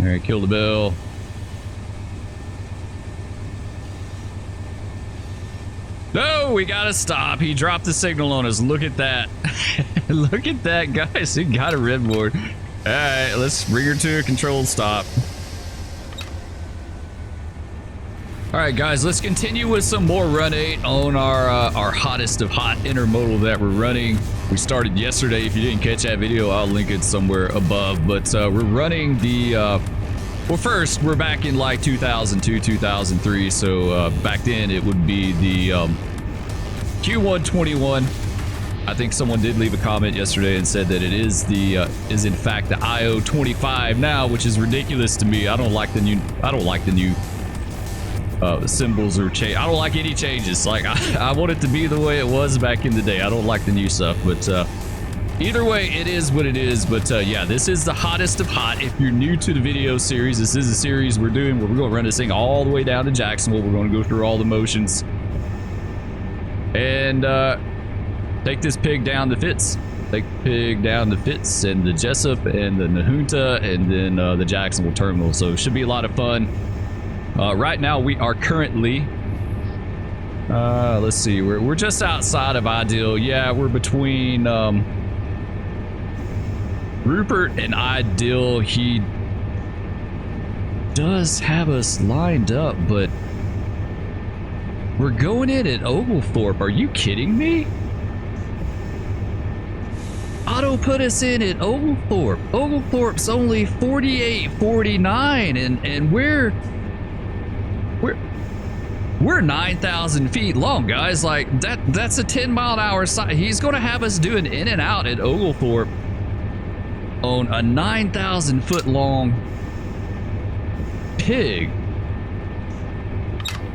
All right, kill the bill. No, we gotta stop. He dropped the signal on us. Look at that. Look at that, guys. He got a red board. All right, let's bring her to a controlled stop. All right, guys, let's continue with some more Run 8 on our hottest of hot intermodal that we're running. We started yesterday. If you didn't catch that video, I'll link it somewhere above. But we're running the... well, first, we're back in like 2002, 2003. So back then, it would be the Q121. I think someone did leave a comment yesterday and said that it is the is in fact the IO25 now, which is ridiculous to me. I don't like the new symbols or change. I don't like any changes. Like I want it to be the way it was back in the day. I don't like the new stuff, but either way, it is what it is. But yeah, this is the hottest of hot. If you're new to the video series, this is a series we're doing where we're going to run this thing all the way down to Jacksonville. We're going to go through all the motions and take this pig down to Fitz. Take the pig down to Fitz and the Jessup and the Nahunta and then the Jacksonville terminal. So it should be a lot of fun. Right now we are currently let's see, we're just outside of Ideal. Yeah, we're between Rupert and Ideal. He does have us lined up, but we're going in at Oglethorpe. Are you kidding me? Otto put us in at Oglethorpe. Oglethorpe's only 48.49 and we're 9,000 feet long, guys. Like that's a 10-mile-an-hour side. He's going to have us doing in and out at Oglethorpe on a 9,000-foot long pig.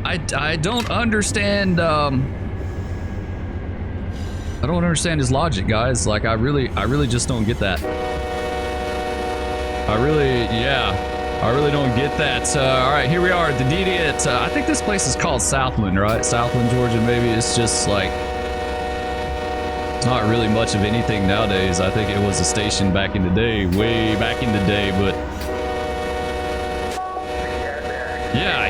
I don't understand. I don't understand his logic, guys. Like I really just don't get that. I really don't get that. All right, here we are at the DD at, I think this place is called Southland, right? Southland, Georgia, maybe. It's just like, it's not really much of anything nowadays. I think it was a station back in the day, way back in the day, but yeah,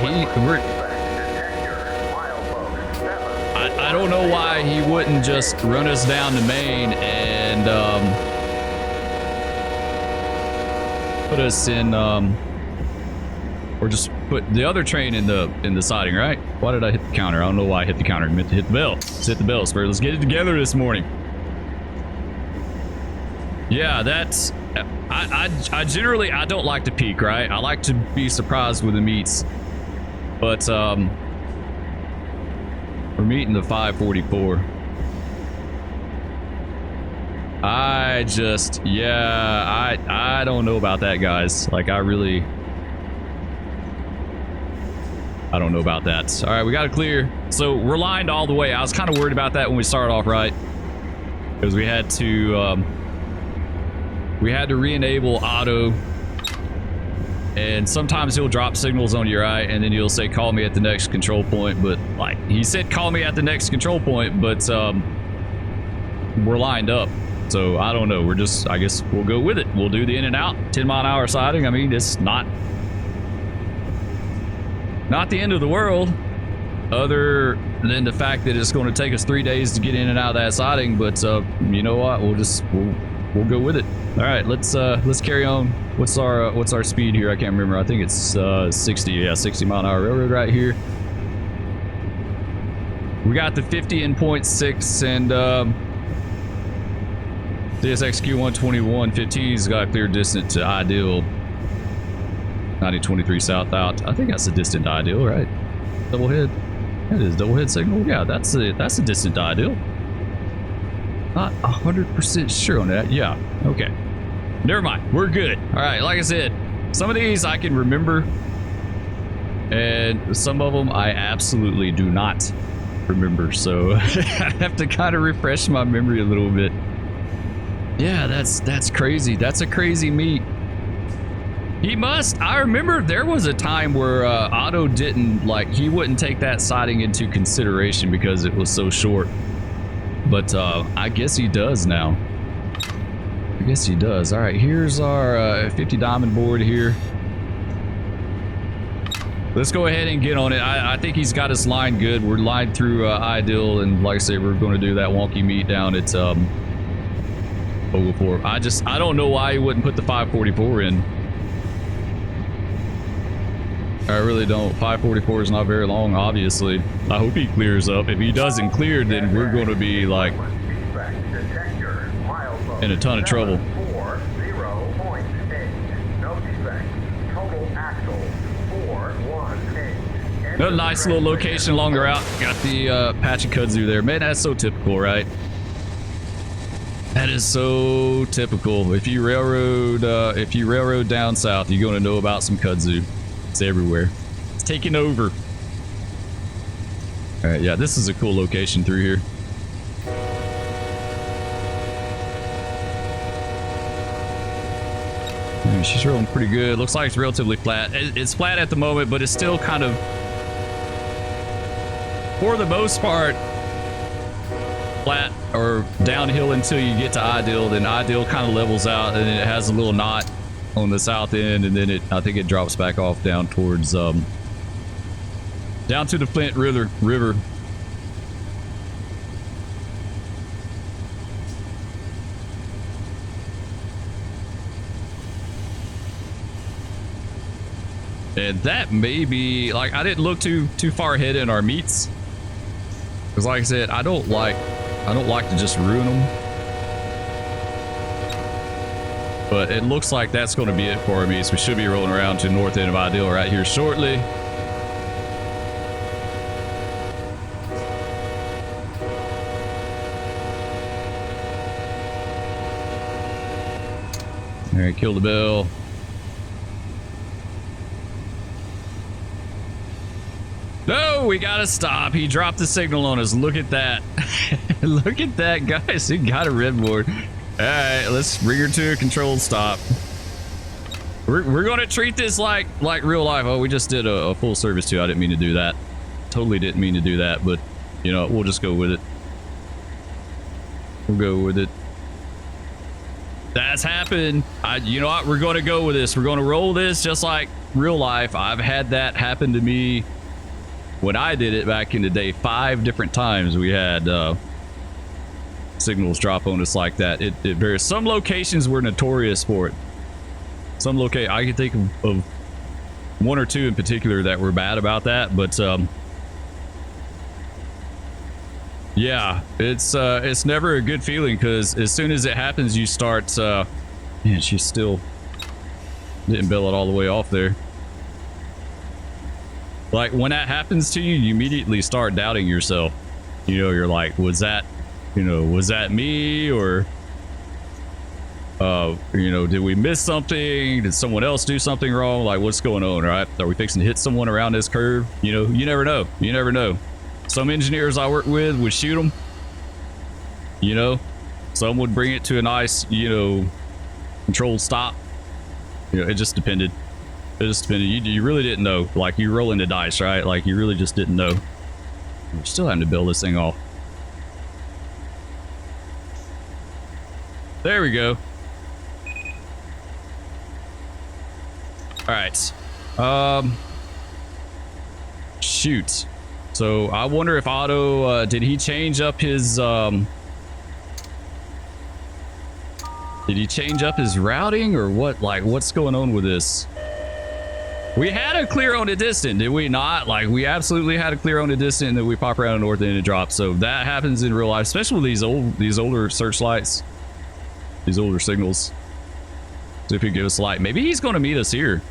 I don't know why he wouldn't just run us down to Maine and put us in, or just put the other train in the siding, right? Why did I hit the counter? I don't know why I hit the counter. I meant to hit the bell. Let's hit the bell, Spur. Let's get it together this morning. Yeah, that's... I generally, I don't like to peak, right? I like to be surprised with the meets. But, we're meeting the 544. I just... Yeah, I don't know about that, guys. Like, I don't know about that. All right, we got it clear. So we're lined all the way. I was kind of worried about that when we started off, right? Because we had to re-enable auto, and sometimes he'll drop signals on you, right? And then he'll say, call me at the next control point. But like he said, call me at the next control point, but we're lined up. So I don't know. We're just, I guess we'll go with it. We'll do the in and out 10-mile-an-hour siding. I mean, it's not the end of the world, other than the fact that it's going to take us 3 days to get in and out of that siding. But you know what? We'll go with it. All right, let's carry on. What's our speed here? I can't remember. I think it's 60. Yeah, 60-mile-an-hour railroad right here. We got the 50 in 0.6 and CSX Q121 15's got a clear distance to Ideal. 9023 south out. I think that's a distant Ideal, right? Double head. That is double head signal. Yeah, that's a distant Ideal. Not 100% sure on that. Yeah. Okay. Never mind. We're good. All right. Like I said, some of these I can remember, and some of them I absolutely do not remember. So I have to kind of refresh my memory a little bit. Yeah, that's crazy. That's a crazy meet. He must. I remember there was a time where Otto didn't, like, he wouldn't take that siding into consideration because it was so short. But I guess he does now. I guess he does. All right, here's our 50 diamond board here. Let's go ahead and get on it. I think he's got us lined good. We're lined through Ideal, and like I say, we're going to do that wonky meet down at Oval 4. I don't know why he wouldn't put the 544 in. I really don't. 544 is not very long, obviously. I hope he clears up. If he doesn't clear, then we're going to be like in a ton of trouble. A nice little location along the route. Got the patch of kudzu there. Man, that's so typical, right? That is so typical. If you railroad down south, you're going to know about some kudzu. It's everywhere. It's taking over. All right, yeah, this is a cool location through here. Yeah, she's rolling pretty good. Looks like it's relatively flat. It's flat at the moment, but it's still kind of, for the most part, flat or downhill until you get to Ideal. Then Ideal kind of levels out, and it has a little knot on the south end, and then I think it drops back off down towards down to the Flint River. And that may be, like, I didn't look too far ahead in our meets, because like I said, I don't like to just ruin them. But it looks like that's going to be it for our meets. We should be rolling around to the north end of Ideal right here shortly. All right, kill the bell. No, we gotta stop. He dropped the signal on us. Look at that. Look at that, guys. He got a red board. All right, let's bring her to a controlled stop. We're gonna treat this like real life. Oh, we just did a full service too. I didn't mean to do that. Totally didn't mean to do that, but you know, we'll just go with it. We'll go with it. That's happened. You know what? We're gonna go with this. We're gonna roll this just like real life. I've had that happen to me when I did it back in the day. 5 different times we had signals drop on us like that. It varies. Some locations were notorious for it. Some I can think of 1 or 2 in particular that were bad about that, but yeah, it's never a good feeling, because as soon as it happens, you start man, she still didn't bail it all the way off there. Like, when that happens to you, you immediately start doubting yourself. You know, you're like, was that me? Or, you know, did we miss something? Did someone else do something wrong? Like, what's going on, right? Are we fixing to hit someone around this curve? You know, you never know. You never know. Some engineers I work with would shoot them. You know, some would bring it to a nice, you know, controlled stop. You know, it just depended. It just depended. You really didn't know. Like, you rolling the dice, right? Like, you really just didn't know. We're still having to build this thing off. There we go. All right. Shoot. So I wonder if Otto, did he change up his routing or what? Like, what's going on with this? We had a clear on the distant, did we not? Like, we absolutely had a clear on the distant, and then we pop around the north end and drop. So that happens in real life, especially with these older searchlights, these older signals. So if he give us a light, maybe he's going to meet us here.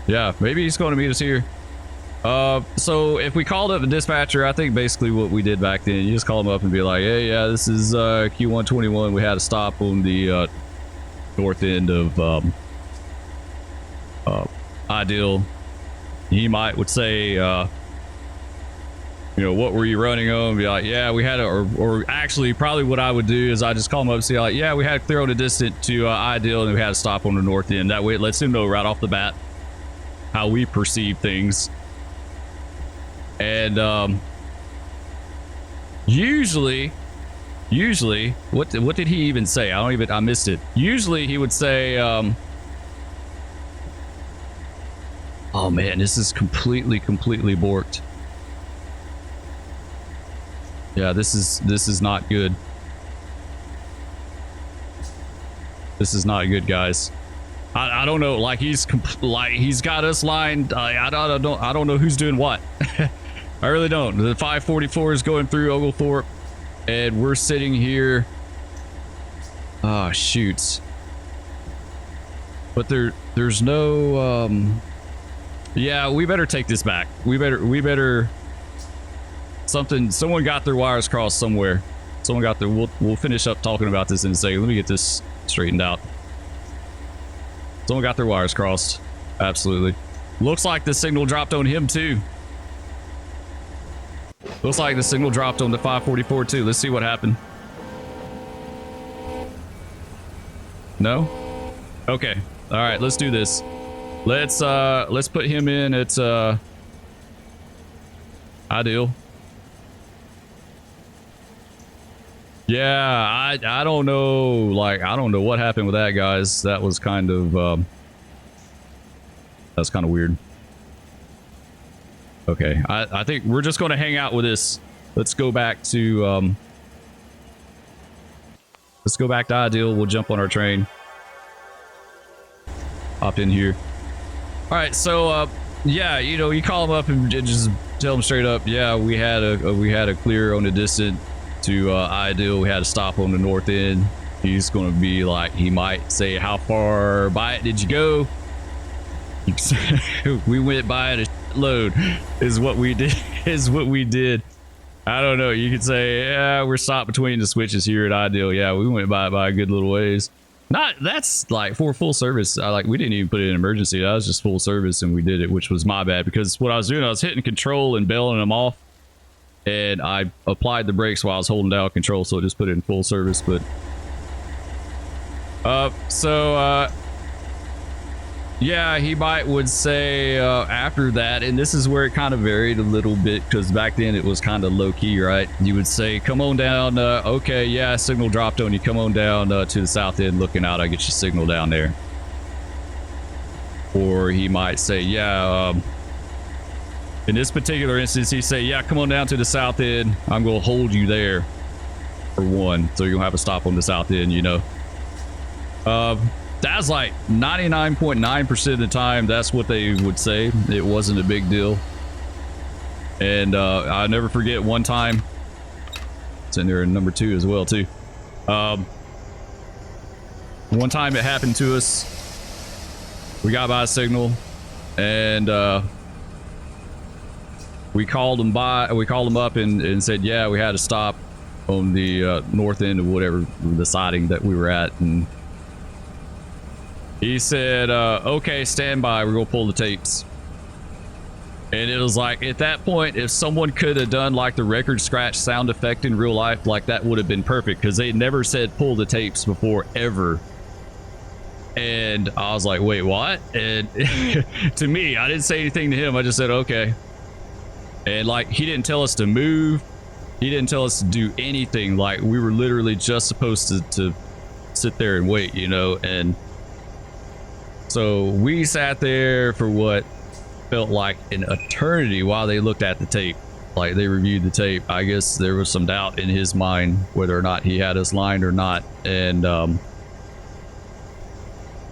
Yeah, maybe he's going to meet us here. So if we called up the dispatcher, I think basically what we did back then, you just call him up and be like, hey, yeah, this is Q121. We had a stop on the north end of Ideal. He would say, you know, what were you running on? Be like, yeah, we had or actually probably what I would do is I just call him up and say, like, yeah, we had clear on the distant to Ideal, and we had a stop on the north end. That way it lets him know right off the bat how we perceive things. And usually Usually, what did he even say? I missed it. Usually he would say, oh man, this is completely borked. Yeah, this is not good. This is not good, guys. I don't know. Like he's got us lined. I don't know who's doing what. I really don't. The 544 is going through Oglethorpe, and we're sitting here. Ah, shoots. But there's no. Yeah, we better take this back. We better. Someone got their wires crossed somewhere. Someone got their. We'll finish up talking about this in a second. Let me get this straightened out. Someone got their wires crossed. Absolutely. Looks like the signal dropped on him too. Looks like the signal dropped on the 544 too. Let's see what happened. No? Okay. All right, let's do this. Let's put him in at ideal. Yeah, I don't know, like I don't know what happened with that, guys. That was kind of that's kind of weird. Okay, I think we're just going to hang out with this. Let's go back to ideal. We'll jump on our train. Hop in here. All right, so yeah, you know, you call them up and just tell them straight up. Yeah, we had a clear on the distant to ideal. We had a stop on the north end. He's going to be like, he might say, how far by it did you go? We went by it a load is what we did. I don't know, you could say, yeah, we're stopped between the switches here at ideal. Yeah, we went by a good little ways. Not, that's like for full service. We didn't even put it in emergency. That was just full service, and we did it, which was my bad, because what I was doing, I was hitting control and bailing them off, and I applied the brakes while I was holding down control, so it just put it in full service. But yeah, he would say after that, and this is where it kind of varied a little bit, because back then it was kind of low-key, right? You would say, come on down. Okay, yeah, signal dropped on you. Come on down to the south end looking out. I get your signal down there. Or he might say, yeah, in this particular instance, he'd say, yeah, come on down to the south end. I'm going to hold you there for one. So you're going to have to stop on the south end, you know. That's like 99.9% of the time, that's what they would say. It wasn't a big deal. And I'll never forget one time. It's in there in number 2 as well, too. One time it happened to us. We got by a signal, and we called them up and said, yeah, we had to stop on the north end of whatever the siding that we were at. And he said, okay, stand by, we're gonna pull the tapes. And it was like, at that point, if someone could have done like the record scratch sound effect in real life, like that would have been perfect, because they never said pull the tapes before, ever. And I was like, wait, what? And to me, I didn't say anything to him. I just said, okay. And like, he didn't tell us to move. He didn't tell us to do anything. Like, we were literally just supposed to sit there and wait, you know. And so we sat there for what felt like an eternity while they looked at the tape. Like, they reviewed the tape. I guess there was some doubt in his mind whether or not he had us lined or not. And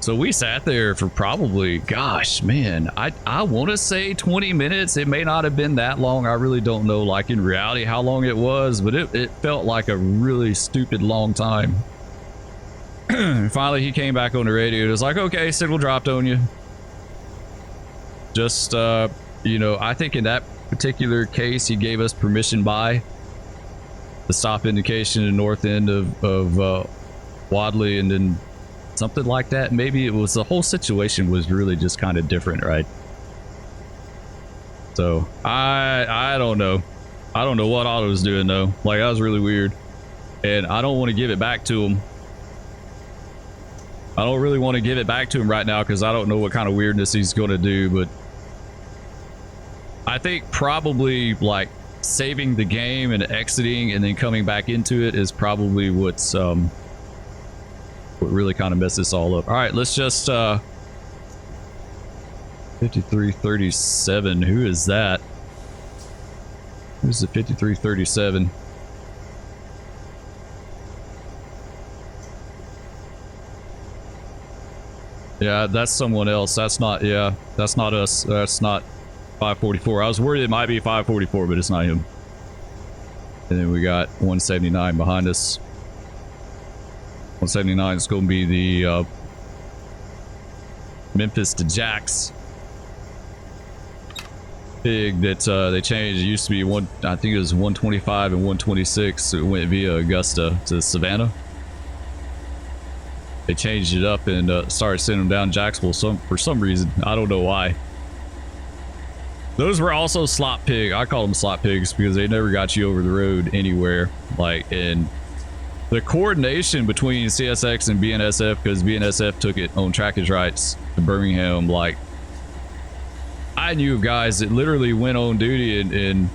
so we sat there for probably, gosh, man, I want to say 20 minutes. It may not have been that long. I really don't know, like, in reality how long it was, but it felt like a really stupid long time. Finally, he came back on the radio. It was like, okay, signal dropped on you. Just, you know, I think in that particular case, he gave us permission by the stop indication in the north end of Wadley, and then something like that. Maybe it was, the whole situation was really just kind of different, right? So I don't know. I don't know what Otto was doing though. Like, that was really weird, and I don't want to give it back to him. I don't really want to give it back to him right now, because I don't know what kind of weirdness he's going to do. But I think probably like saving the game and exiting and then coming back into it is probably what's what really kind of messed this all up. All right, let's just 5337. Who is that? Who's the 5337? Yeah, that's someone else. That's not, yeah, that's not us. That's not 544. I was worried it might be 544, but it's not him. And then we got 179 behind us. 179 is going to be the Memphis to Jax pig that they changed. It used to be one, I think it was 125 and 126. So it went via Augusta to Savannah. They changed it up and started sending them down Jacksonville for some reason. I don't know why. Those were also slot pig. I call them slot pigs because they never got you over the road anywhere. Like, and the coordination between CSX and BNSF, because BNSF took it on trackage rights to Birmingham. Like, I knew of guys that literally went on duty and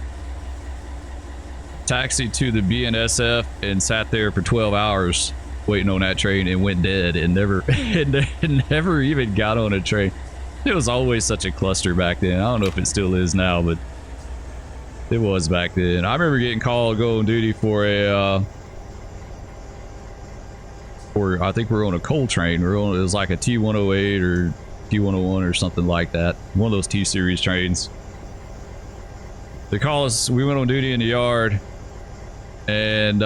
taxied to the BNSF and sat there for 12 hours waiting on that train and went dead and never never even got on a train. It was always such a cluster back then. I don't know if it still is now, but it was back then. I remember getting called to go on duty for a I think we were on a coal train. It was like a T108 or T101 or something like that. One of those T-series trains. They call us, we went on duty in the yard, and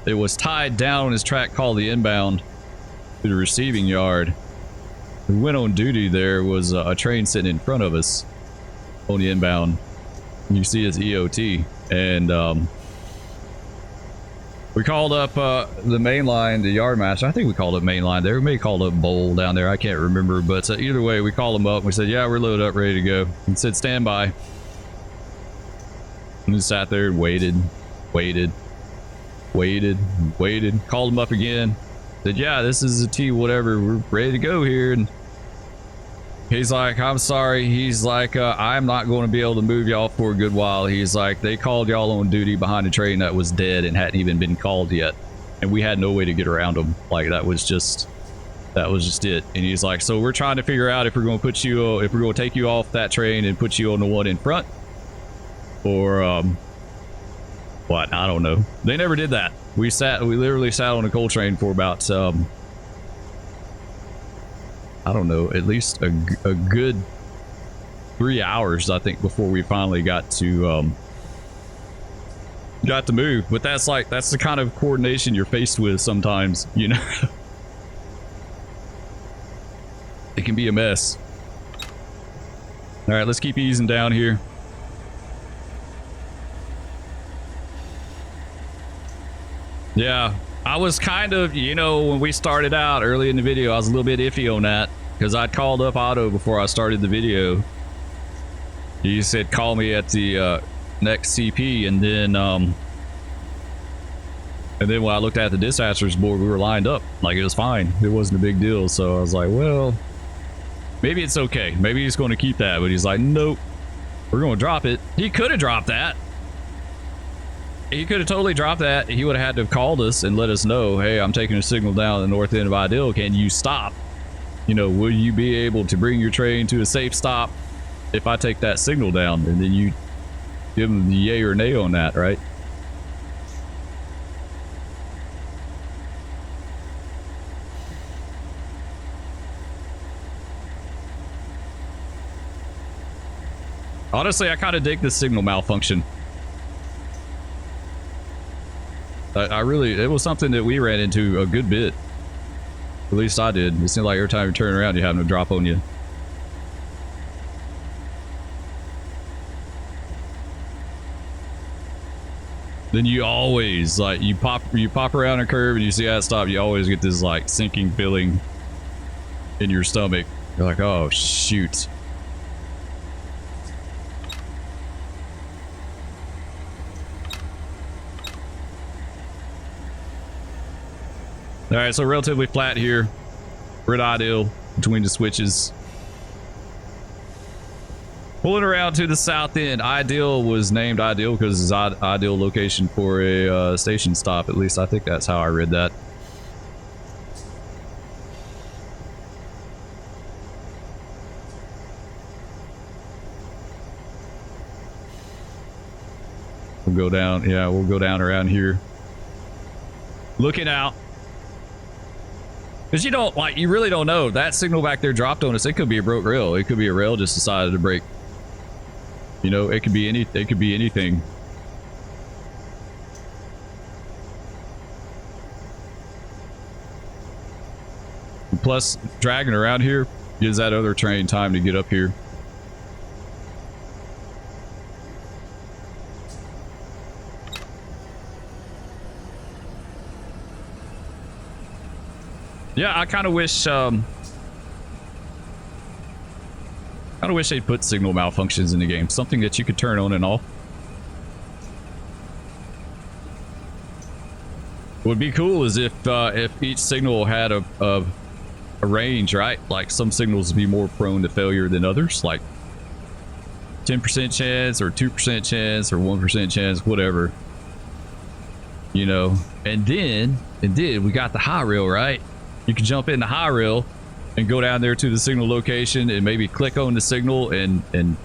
it was tied down on this track called the inbound to the receiving yard. We went on duty. There was a train sitting in front of us on the inbound. You see it's EOT, and we called up the main line, the yard master. I think we called up main line there. We may call it bowl down there. I can't remember, but either way, we called them up. We said, yeah, we're loaded up, ready to go. And said, stand by. And we sat there and waited. Called him up again. Said, yeah, this is a T whatever, we're ready to go here. And he's like, I'm sorry. He's like, I'm not going to be able to move y'all for a good while. He's like, they called y'all on duty behind a train that was dead and hadn't even been called yet, and we had no way to get around them. Like, that was just it. And he's like, so we're trying to figure out if we're going to put you, if we're going to take you off that train and put you on the one in front, or what? I don't know. They never did that. We literally sat on a coal train for about I don't know, at least a good 3 hours, I think, before we finally got to move. But that's the kind of coordination you're faced with sometimes, you know. It can be a mess. All right, let's keep easing down here. Yeah, I was kind of, you know, when we started out early in the video, I was a little bit iffy on that because I'd called up Otto before I started the video. He said, call me at the next CP, and then when I looked at the dispatcher's board, we were lined up. Like, it was fine. It wasn't a big deal. So I was like, well, maybe it's okay. Maybe he's going to keep that. But he's like, nope, we're going to drop it. He could have dropped that. He could have totally dropped that. He would have had to have called us and let us know, hey, I'm taking a signal down the north end of Ideal. Can you stop? You know, will you be able to bring your train to a safe stop if I take that signal down? And then you give him the yay or nay on that, right? Honestly, I kind of dig this signal malfunction. I really, it was something that we ran into a good bit. At least I did. It seemed like every time you turn around, you have them drop on you. Then you always, like, you pop around a curve and you see how it stop, you always get this, like, sinking feeling in your stomach. You're like, oh, shoot. All right, so relatively flat here. We're at Ideal between the switches. Pulling around to the south end. Ideal was named Ideal because it's ideal location for a station stop. At least I think that's how I read that. We'll go down. Yeah, we'll go down around here. Looking out. Because you don't, like, you really don't know. That signal back there dropped on us. It could be a broke rail. It could be a rail just decided to break. You know, it could be anything. Plus, dragging around here gives that other train time to get up here. Yeah, I kind of wish they'd put signal malfunctions in the game. Something that you could turn on and off. What would be cool is if each signal had a range, right? Like some signals would be more prone to failure than others, like 10% chance or 2% chance or 1% chance, whatever. You know, and then we got the high rail, right? You can jump in the high rail and go down there to the signal location and maybe click on the signal and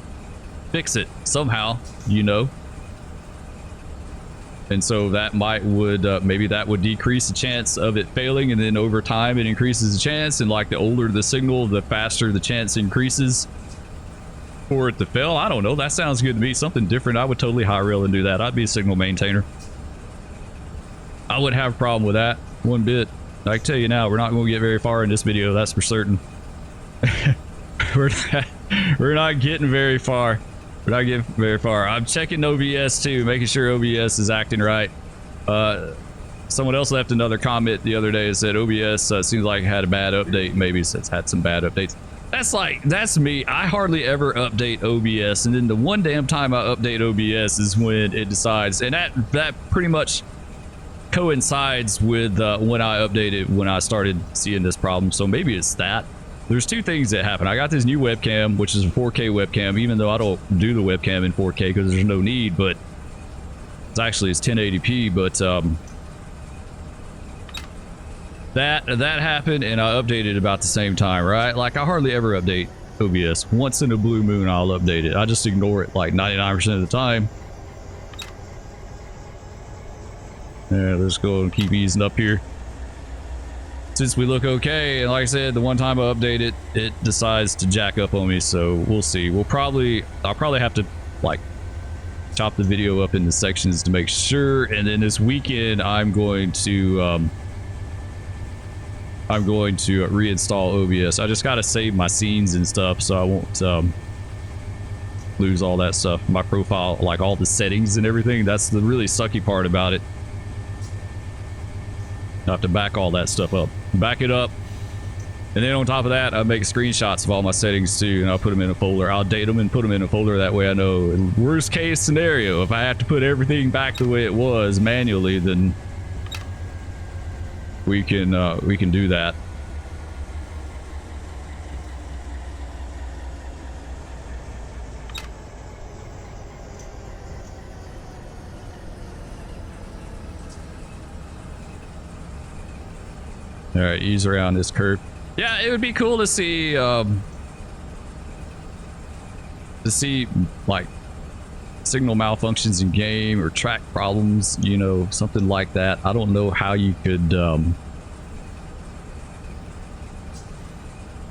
fix it somehow, you know. And so that maybe that would decrease the chance of it failing, and then over time it increases the chance, and like the older the signal, the faster the chance increases for it to fail. I don't know. That sounds good to me. Something different. I would totally high rail and do that. I'd be a signal maintainer. I wouldn't have a problem with that one bit. I can tell you now, we're not going to get very far in this video, that's for certain. we're not getting very far. We're not getting very far. I'm checking OBS too, making sure OBS is acting right. Someone else left another comment the other day that said OBS seems like it had a bad update. Maybe it's had some bad updates. That's me. I hardly ever update OBS, and then the one damn time I update OBS is when it decides, and that pretty much coincides with when I updated, when I started seeing this problem. So maybe it's that. There's two things that happen. I got this new webcam, which is a 4K webcam, even though I don't do the webcam in 4K because there's no need, but it's 1080p. But that happened, and I updated about the same time, right? Like, I hardly ever update OBS. Once in a blue moon, I'll update it. I just ignore it like 99% of the time. Yeah, let's go and keep easing up here. Since we look okay, and like I said, the one time I update it, it decides to jack up on me, so we'll see. I'll probably have to, like, chop the video up into sections to make sure, and then this weekend I'm going to reinstall OBS. I just gotta save my scenes and stuff so I won't lose all that stuff. My profile, like all the settings and everything, that's the really sucky part about it. I have to back all that stuff up. Back it up. And then on top of that, I make screenshots of all my settings too, and I'll put them in a folder. I'll date them and put them in a folder. That way I know. In worst case scenario, if I have to put everything back the way it was manually, then we can do that. All right, ease around this curve. Yeah, it would be cool to see like signal malfunctions in game or track problems, you know, something like that. I don't know how you could I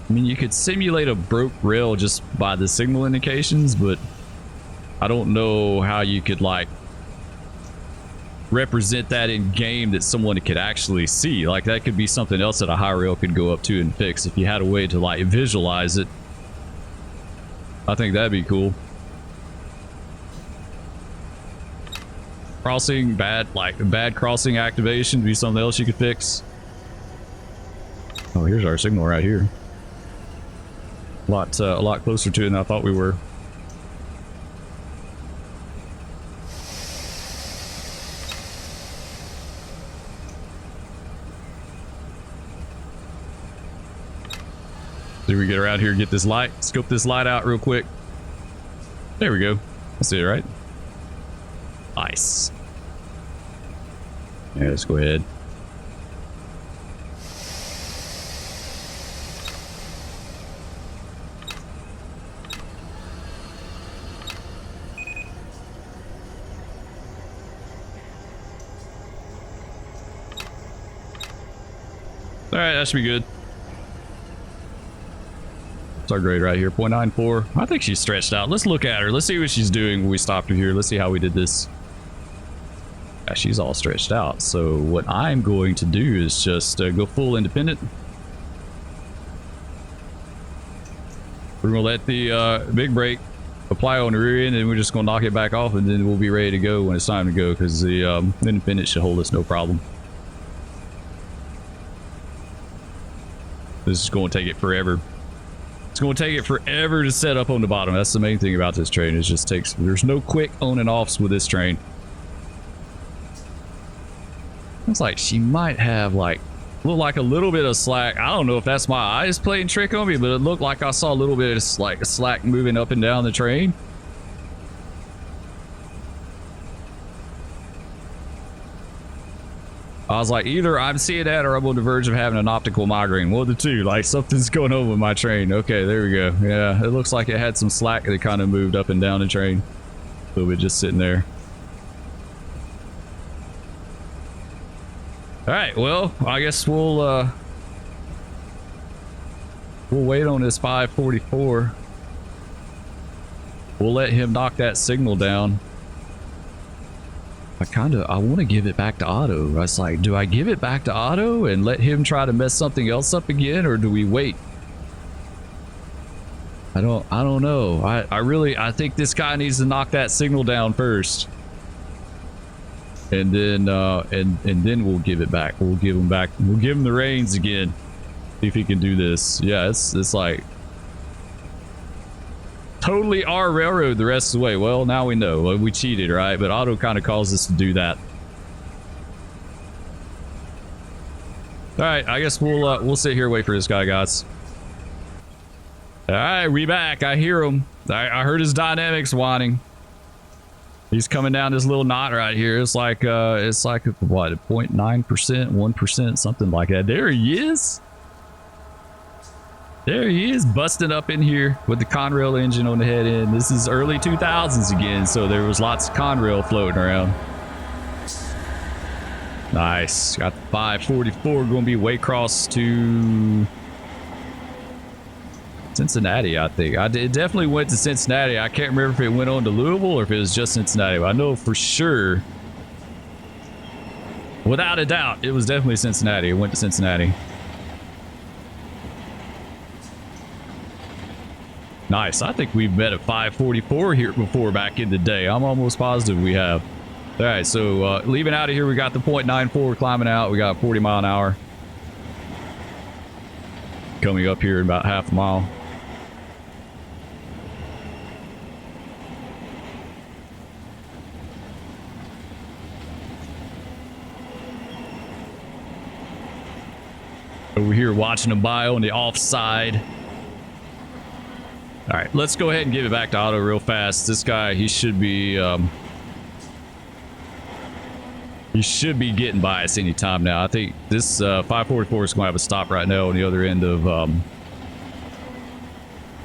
mean, you could simulate a broke rail just by the signal indications, but I don't know how you could, like, represent that in game that someone could actually see. Like, that could be something else that a high rail could go up to and fix if you had a way to, like, visualize it. I think that'd be cool. Crossing, bad crossing activation would be something else you could fix. Oh, here's our signal right here. A lot closer to it than I thought we were. Did we get around here and get this light? Scope this light out real quick. There we go. That's it, right? Nice. Yeah, let's go ahead. All right, that should be good. It's our grade right here, 0.94. I think she's stretched out. Let's look at her. Let's see what she's doing when we stopped her here. Let's see how we did this. Yeah, she's all stretched out. So what I'm going to do is just go full independent. We're going to let the big brake apply on the rear end, and we're just going to knock it back off, and then we'll be ready to go when it's time to go, because the independent should hold us no problem. This is going to take it forever. It's going to take it forever to set up on the bottom. That's the main thing about this train. It just takes... There's no quick on and offs with this train. Looks like she might have like... Look like a little bit of slack. I don't know if that's my eyes playing trick on me, but it looked like I saw a little bit of like slack moving up and down the train. I was like, either I'm seeing that or I'm on the verge of having an optical migraine. One of the two. Like, something's going on with my train. Okay, there we go. Yeah, it looks like it had some slack that kind of moved up and down the train. A little bit just sitting there. All right, well, I guess we'll wait on this 544. We'll let him knock that signal down. I want to give it back to Otto. I was like, do I give it back to Otto and let him try to mess something else up again, or do we wait? I don't know. I think this guy needs to knock that signal down first. And then and then we'll give it back. We'll give him back. We'll give him the reins again. See if he can do this. Yeah, it's like totally our railroad the rest of the way. Well, now we know. Well, we cheated, right? But Otto kind of caused us to do that. All right, I guess we'll sit here and wait for this guy, guys. All right, we back. I hear him. I heard his dynamics whining. He's coming down this little knot right here. It's like what, 0.9%, 1%, something like that. There he is. There he is, busting up in here with the Conrail engine on the head end. This is early 2000s again, so there was lots of Conrail floating around. Nice. Got the 544 going to be Waycross to Cincinnati, I think. It definitely went to Cincinnati. I can't remember if it went on to Louisville or if it was just Cincinnati. I know for sure, without a doubt, it was definitely Cincinnati. It went to Cincinnati. Nice. I think we've met a 544 here before back in the day. I'm almost positive we have. All right, so leaving out of here, we got the 0.94 climbing out. We got 40 mile an hour. Coming up here in about half a mile. Over here watching them by on the offside. All right, let's go ahead and give it back to Otto real fast. This guy, he should be getting by us anytime now. I think this 544 is going to have a stop right now on the other end of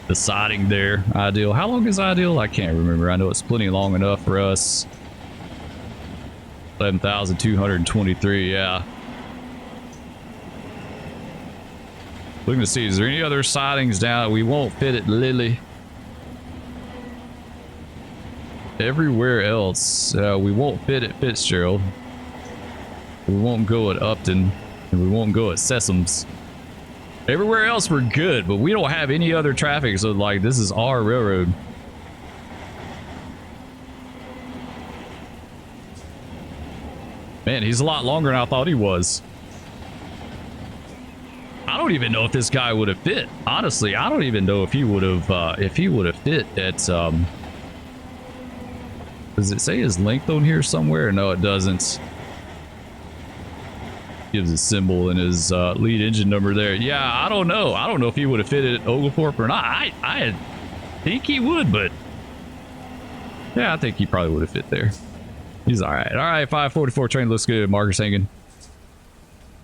the siding there. Ideal. How long is ideal? I can't remember. I know it's plenty long enough for us. 11,223. Yeah. Looking to see, is there any other sidings down? We won't fit at Lily. Everywhere else, we won't fit at Fitzgerald. We won't go at Upton, and we won't go at Sessoms. Everywhere else we're good, but we don't have any other traffic, so like this is our railroad. Man, he's a lot longer than I thought he was. I don't even know if this guy would have fit. Honestly, I don't even know if he would have fit at does it say his length on here somewhere? No, it doesn't. Gives a symbol and his lead engine number there. Yeah, I don't know. I don't know if he would have fit at Oglethorpe or not. I think he would, but Yeah, I think he probably would have fit there. He's all right. All right, 544 train looks good. Marker's hanging.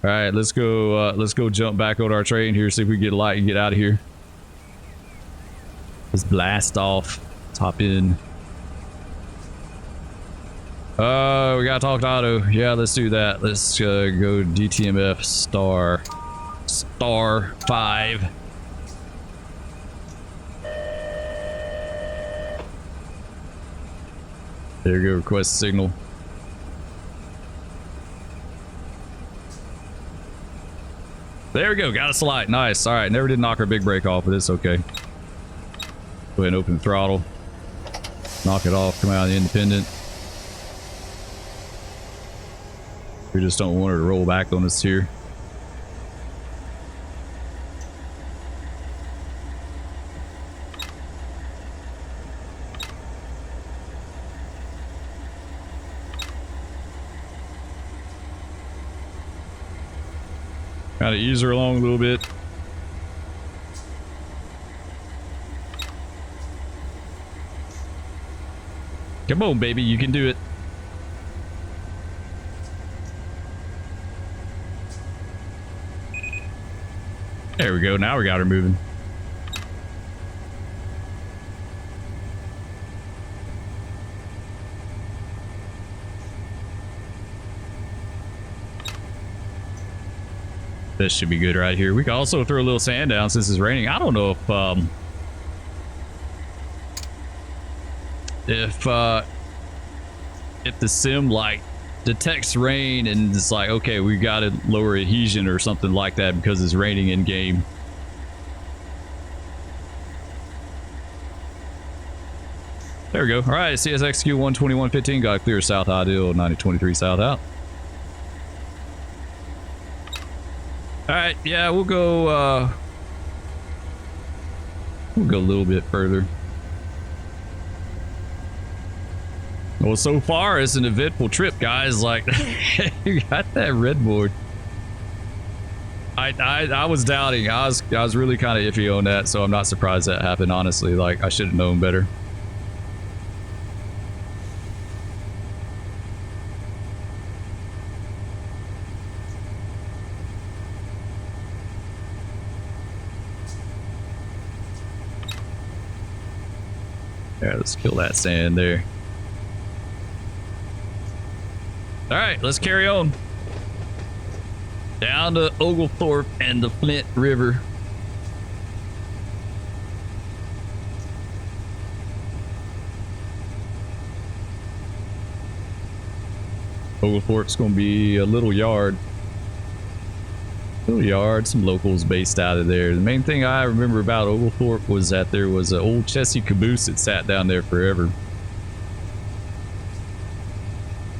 All right, let's go jump back on our train here, see if we can get a light and get out of here. Let's blast off. Let's hop in. We gotta talk to Otto. Yeah, let's do that. Let's go DTMF star 5. There you go, request signal. There we go, got us a light. Nice. All right, never did knock our big brake off, but it's okay. Go ahead and open the throttle. Knock it off, come out of the independent. We just don't want her to roll back on us here. Gotta ease her along a little bit. Come on, baby, you can do it. There we go, now we got her moving. This should be good right here. We can also throw a little sand down since it's raining. I don't know if the sim like detects rain and it's like, okay, we got to lower adhesion or something like that because it's raining in game. There we go. All right, CSXQ 12115 got a clear south ideal 9023 south out. All right, yeah, we'll go a little bit further. Well, so far it's an eventful trip, guys. Like, you got that red board. I was doubting. I was really kind of iffy on that, so I'm not surprised that happened. Honestly, like I should have known better. Yeah, let's kill that sand there. All right, let's carry on. Down to Oglethorpe and the Flint River. Oglethorpe's going to be a little yard. Some locals based out of there. The main thing I remember about Oglethorpe was that there was an old Chessie caboose that sat down there forever.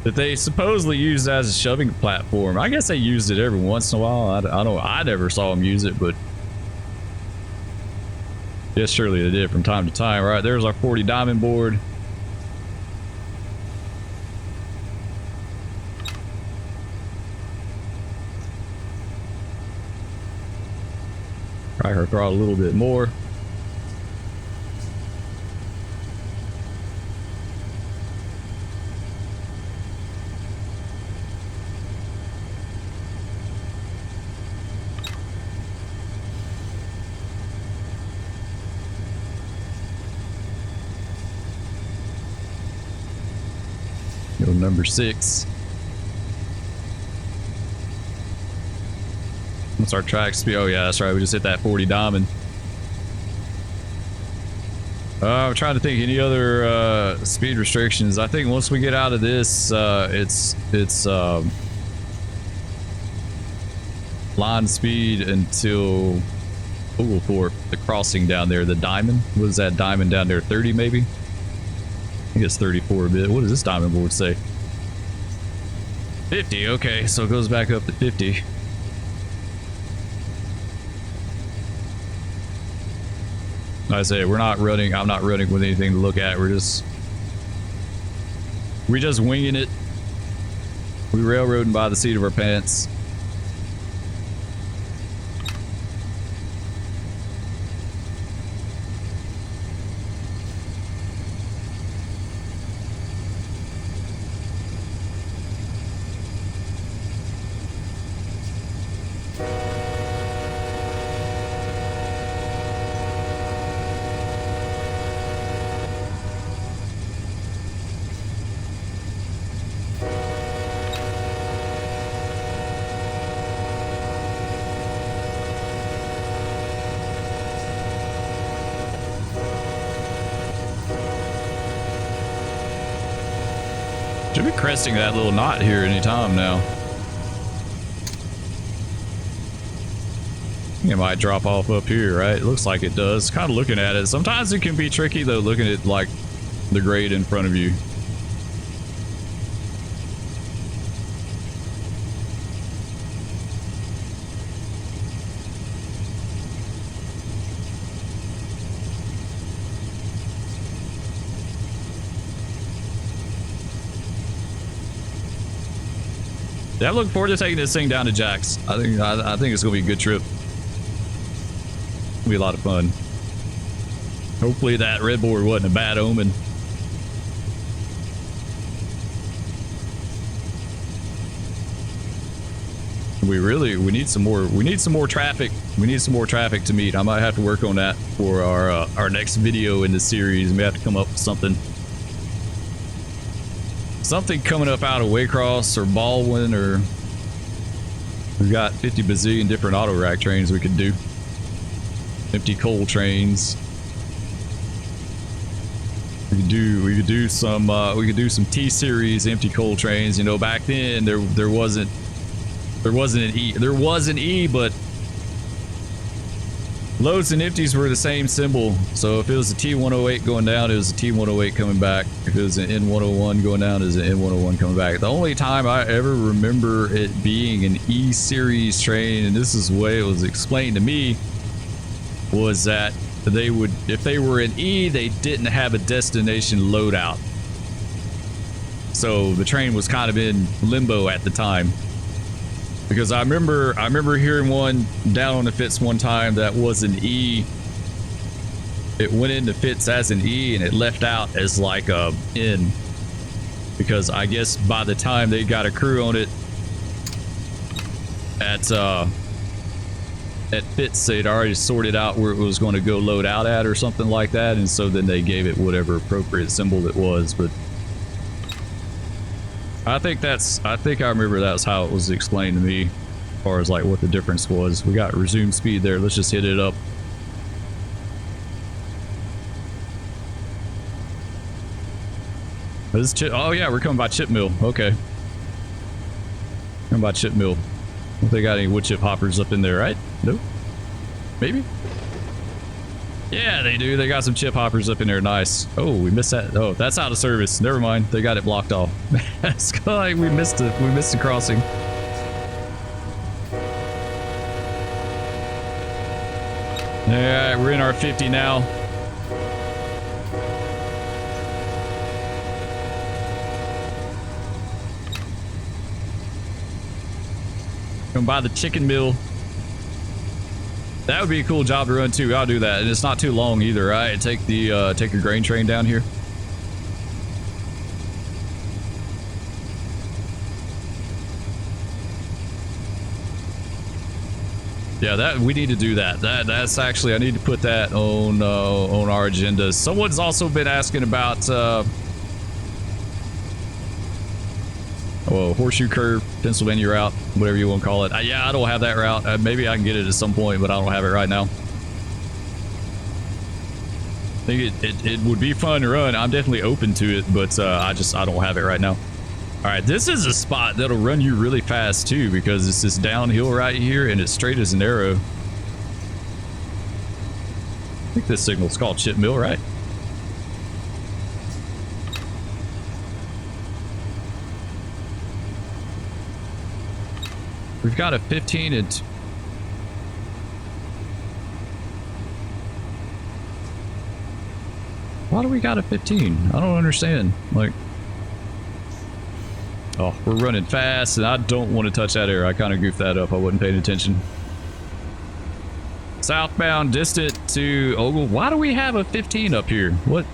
That they supposedly used as a shoving platform. I guess they used it every once in a while. I never saw them use it, but yes, surely they did from time to time. All right, there's our 40 diamond board. Try her throttle a little bit more. Go number 6. What's our track speed? Oh yeah, that's right. We just hit that 40 diamond. I'm trying to think any other speed restrictions. I think once we get out of this, it's line speed until Oglethorpe, the crossing down there, the diamond. What is that diamond down there? 30 maybe? I think it's 34 a bit. What does this diamond board say? 50. Okay, so it goes back up to 50. Like I say, we're not running. I'm not running with anything to look at. We're just winging it. We railroading by the seat of our pants. Should be cresting that little knot here any time now. It might drop off up here, right? It looks like it does. Kind of looking at it. Sometimes it can be tricky though, looking at like the grade in front of you. Yeah, I'm looking forward to taking this thing down to Jack's. I think it's gonna be a good trip. It'll be a lot of fun. Hopefully that red board wasn't a bad omen. We need some more traffic. We need some more traffic to meet. I might have to work on that for our next video in the series. We have to come up with something coming up out of Waycross or Baldwin, or we've got 50 bazillion different auto rack trains we could do. Empty coal trains. We could do some T-series empty coal trains. You know, back then there wasn't an E. There was an E, but loads and empties were the same symbol. So if it was a T108 going down, it was a T108 coming back. If it was an N101 going down, it was an N101 coming back. The only time I ever remember it being an E series train, and this is the way it was explained to me, was that they would, if they were an E, they didn't have a destination loadout. So the train was kind of in limbo at the time. Because I remember hearing one down on the Fitz one time that was an E. It went into Fitz as an E and it left out as like a N. Because I guess by the time they got a crew on it at Fitz, they'd already sorted out where it was going to go load out at or something like that, and so then they gave it whatever appropriate symbol it was. But I think I remember that's how it was explained to me, as far as like what the difference was. We got resume speed there. Let's just hit it up. This is oh yeah, we're coming by Chip Mill. Okay, coming by Chip Mill. I don't think they got any wood chip hoppers up in there, right? Nope. Maybe. Yeah, they do. They got some chip hoppers up in there. Nice. Oh, we missed that. Oh, that's out of service. Never mind. They got it blocked off. It's like we missed it. We missed the crossing. All right, we're in our 50 now. Come by the chicken mill. That would be a cool job to run too. I'll do that, and it's not too long either, right? Take the take a grain train down here. Yeah, that we need to do that. That's actually, I need to put that on our agenda. Someone's also been asking about Horseshoe Curve, Pennsylvania route, whatever you want to call it. Yeah, I don't have that route. Maybe I can get it at some point, but I don't have it right now. I think it would be fun to run. I'm definitely open to it, but I don't have it right now. All right, this is a spot that'll run you really fast too, because it's this downhill right here and it's straight as an arrow. I think this signal's called Chip Mill, right? We've got a 15 and... Why do we got a 15? I don't understand. Like... Oh, we're running fast, and I don't want to touch that arrow. I kind of goofed that up. I wasn't paying attention. Southbound distant to Ogle. Why do we have a 15 up here? What?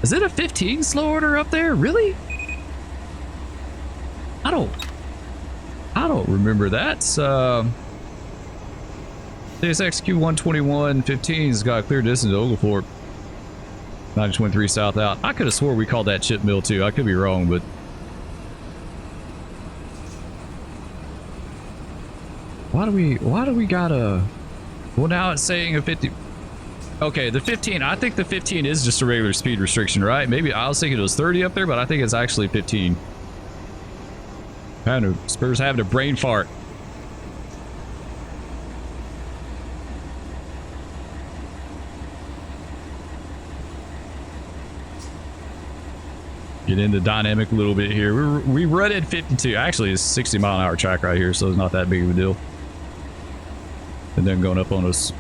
Is it a 15 slow order up there? Really? I don't remember that. CSXQ 121 15's got a clear distance to Oglethorpe. 923 south out. I could have swore we called that Chip Mill too. I could be wrong, but why do we got a... Well, now it's saying a 50. Okay, the 15, I think the 15 is just a regular speed restriction, right? Maybe I was thinking it was 30 up there, but I think it's actually 15. Spurs having a brain fart. Get into dynamic a little bit here. We run at 52. Actually, it's 60 mile an hour track right here, so it's not that big of a deal. And then going up on us.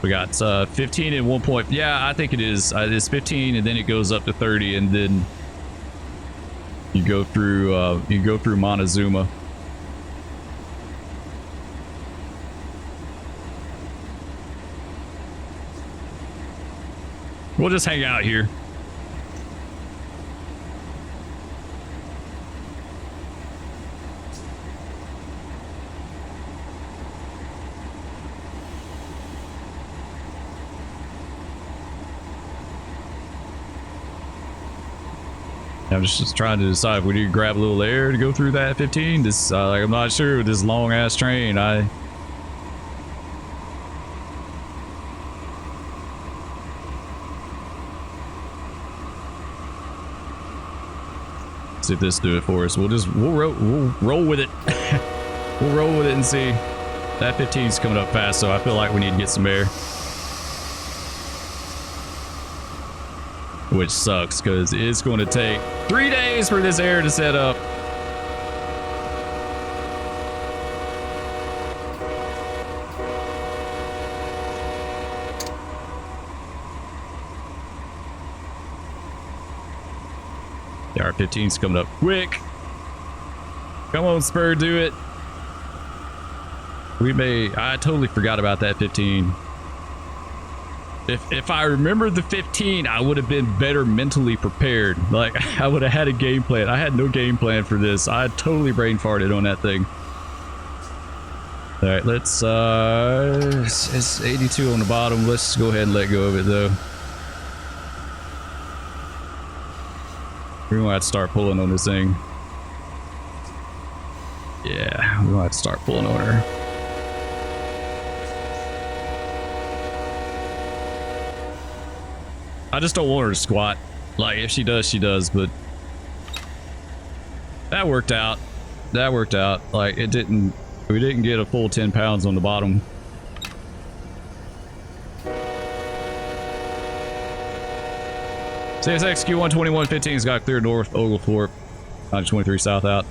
We got 15 and 1 point. Yeah, I think it is. It's 15, and then it goes up to 30, and then you go through Montezuma. We'll just hang out here. I'm just trying to decide if we need to grab a little air to go through that 15. This, I'm not sure with this long ass train. See if this do it for us. We'll roll with it. We'll roll with it and see. That 15 is coming up fast, so I feel like we need to get some air. Which sucks because it's going to take 3 days for this air to set up. The R15's coming up quick. Come on, Spur, do it. I totally forgot about that 15. If I remembered the 15, I would have been better mentally prepared. Like, I would have had a game plan. I had no game plan for this. I totally brain farted on that thing. All right, let's, it's 82 on the bottom. Let's go ahead and let go of it, though. We're gonna have to start pulling on this thing. Yeah, we're gonna have to start pulling on her. I just don't want her to squat. Like, if she does, she does, but that worked out. That worked out. Like, we didn't get a full 10 pounds on the bottom. CSX Q12115's got clear north, Oglethorpe, 923 south out.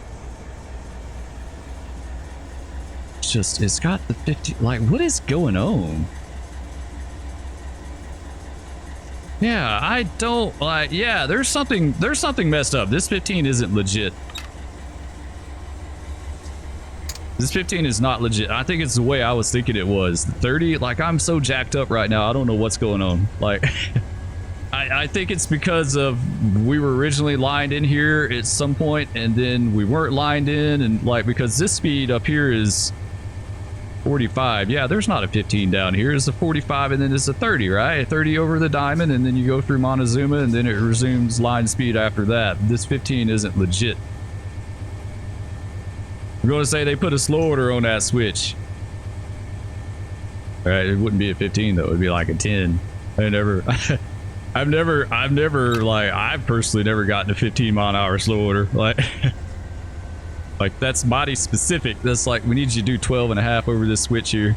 It's got the 50, like, what is going on? Yeah, I don't, like, yeah, there's something messed up. This 15 isn't legit. This 15 is not legit. I think it's the way I was thinking it was. The 30, like, I'm so jacked up right now. I don't know what's going on. Like, I think it's because of we were originally lined in here at some point, and then we weren't lined in, and like, because this speed up here is 45. Yeah, there's not a 15 down here. It's a 45, and then it's a 30, right? A 30 over the diamond, and then you go through Montezuma, and then it resumes line speed after that. This 15 isn't legit. I'm going to say they put a slow order on that switch. All right, it wouldn't be a 15 though. It'd be like a 10. I've personally never gotten a 15 mile an hour slow order. Like, like that's body specific. That's like, we need you to do 12 and a half over this switch here.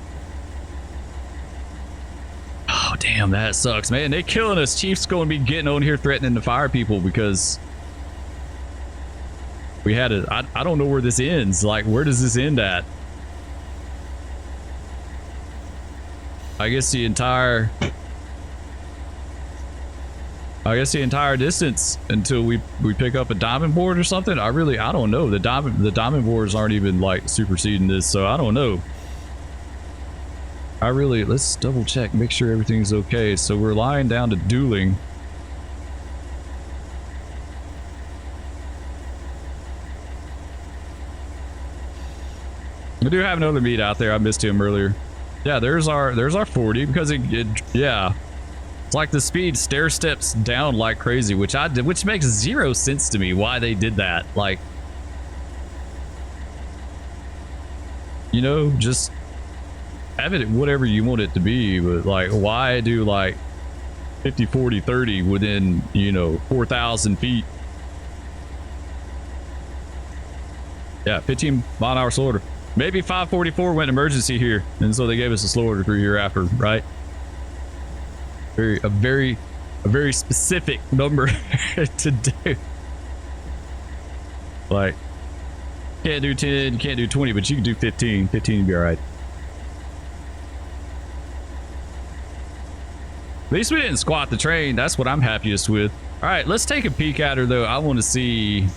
Oh, damn, that sucks, man. They killing us. Chief's going to be getting on here threatening to fire people because we had I don't know where this ends. Like, where does this end at? I guess the entire distance until we pick up a diamond board or something. I don't know. The diamond boards aren't even like superseding this, so I don't know. Let's double check, make sure everything's okay. So we're lying down to Dooling. We do have another meet out there. I missed him earlier. Yeah, there's our 40 because yeah. It's like the speed stair steps down like crazy, which makes zero sense to me why they did that. Like, You know, just have it whatever you want it to be, but like, why do like 50, 40, 30 within, you know, 4,000 feet? Yeah, 15-mile-an-hour slow order. Maybe 544 went emergency here, and so they gave us a slow order through here after, right? A very specific number to do. Like, can't do 10, can't do 20, but you can do 15. 15 would be all right. At least we didn't squat the train. That's what I'm happiest with. All right, let's take a peek at her, though. I want to see...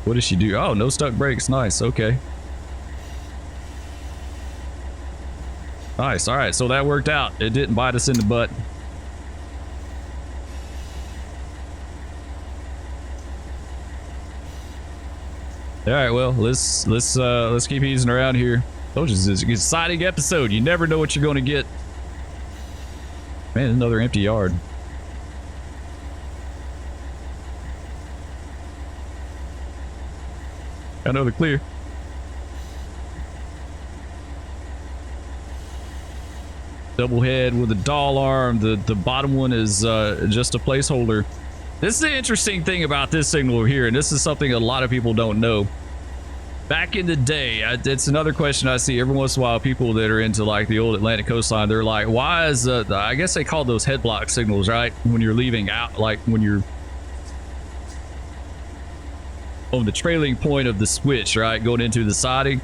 What does she do? Oh, no stuck brakes. Nice. Okay. Nice. All right, so that worked out. It didn't bite us in the butt. All right, well, let's keep easing around here. Told you this is an exciting episode. You never know what you're going to get. Man, another empty yard. I know they're clear. Double head with a doll arm. The bottom one is just a placeholder. This is the interesting thing about this signal here, and this is something a lot of people don't know. Back in the day, it's another question I see every once in a while. People that are into like the old Atlantic coastline, they're like, why is I guess they call those head block signals, right? When you're leaving out, like when you're on the trailing point of the switch, right? Going into the siding,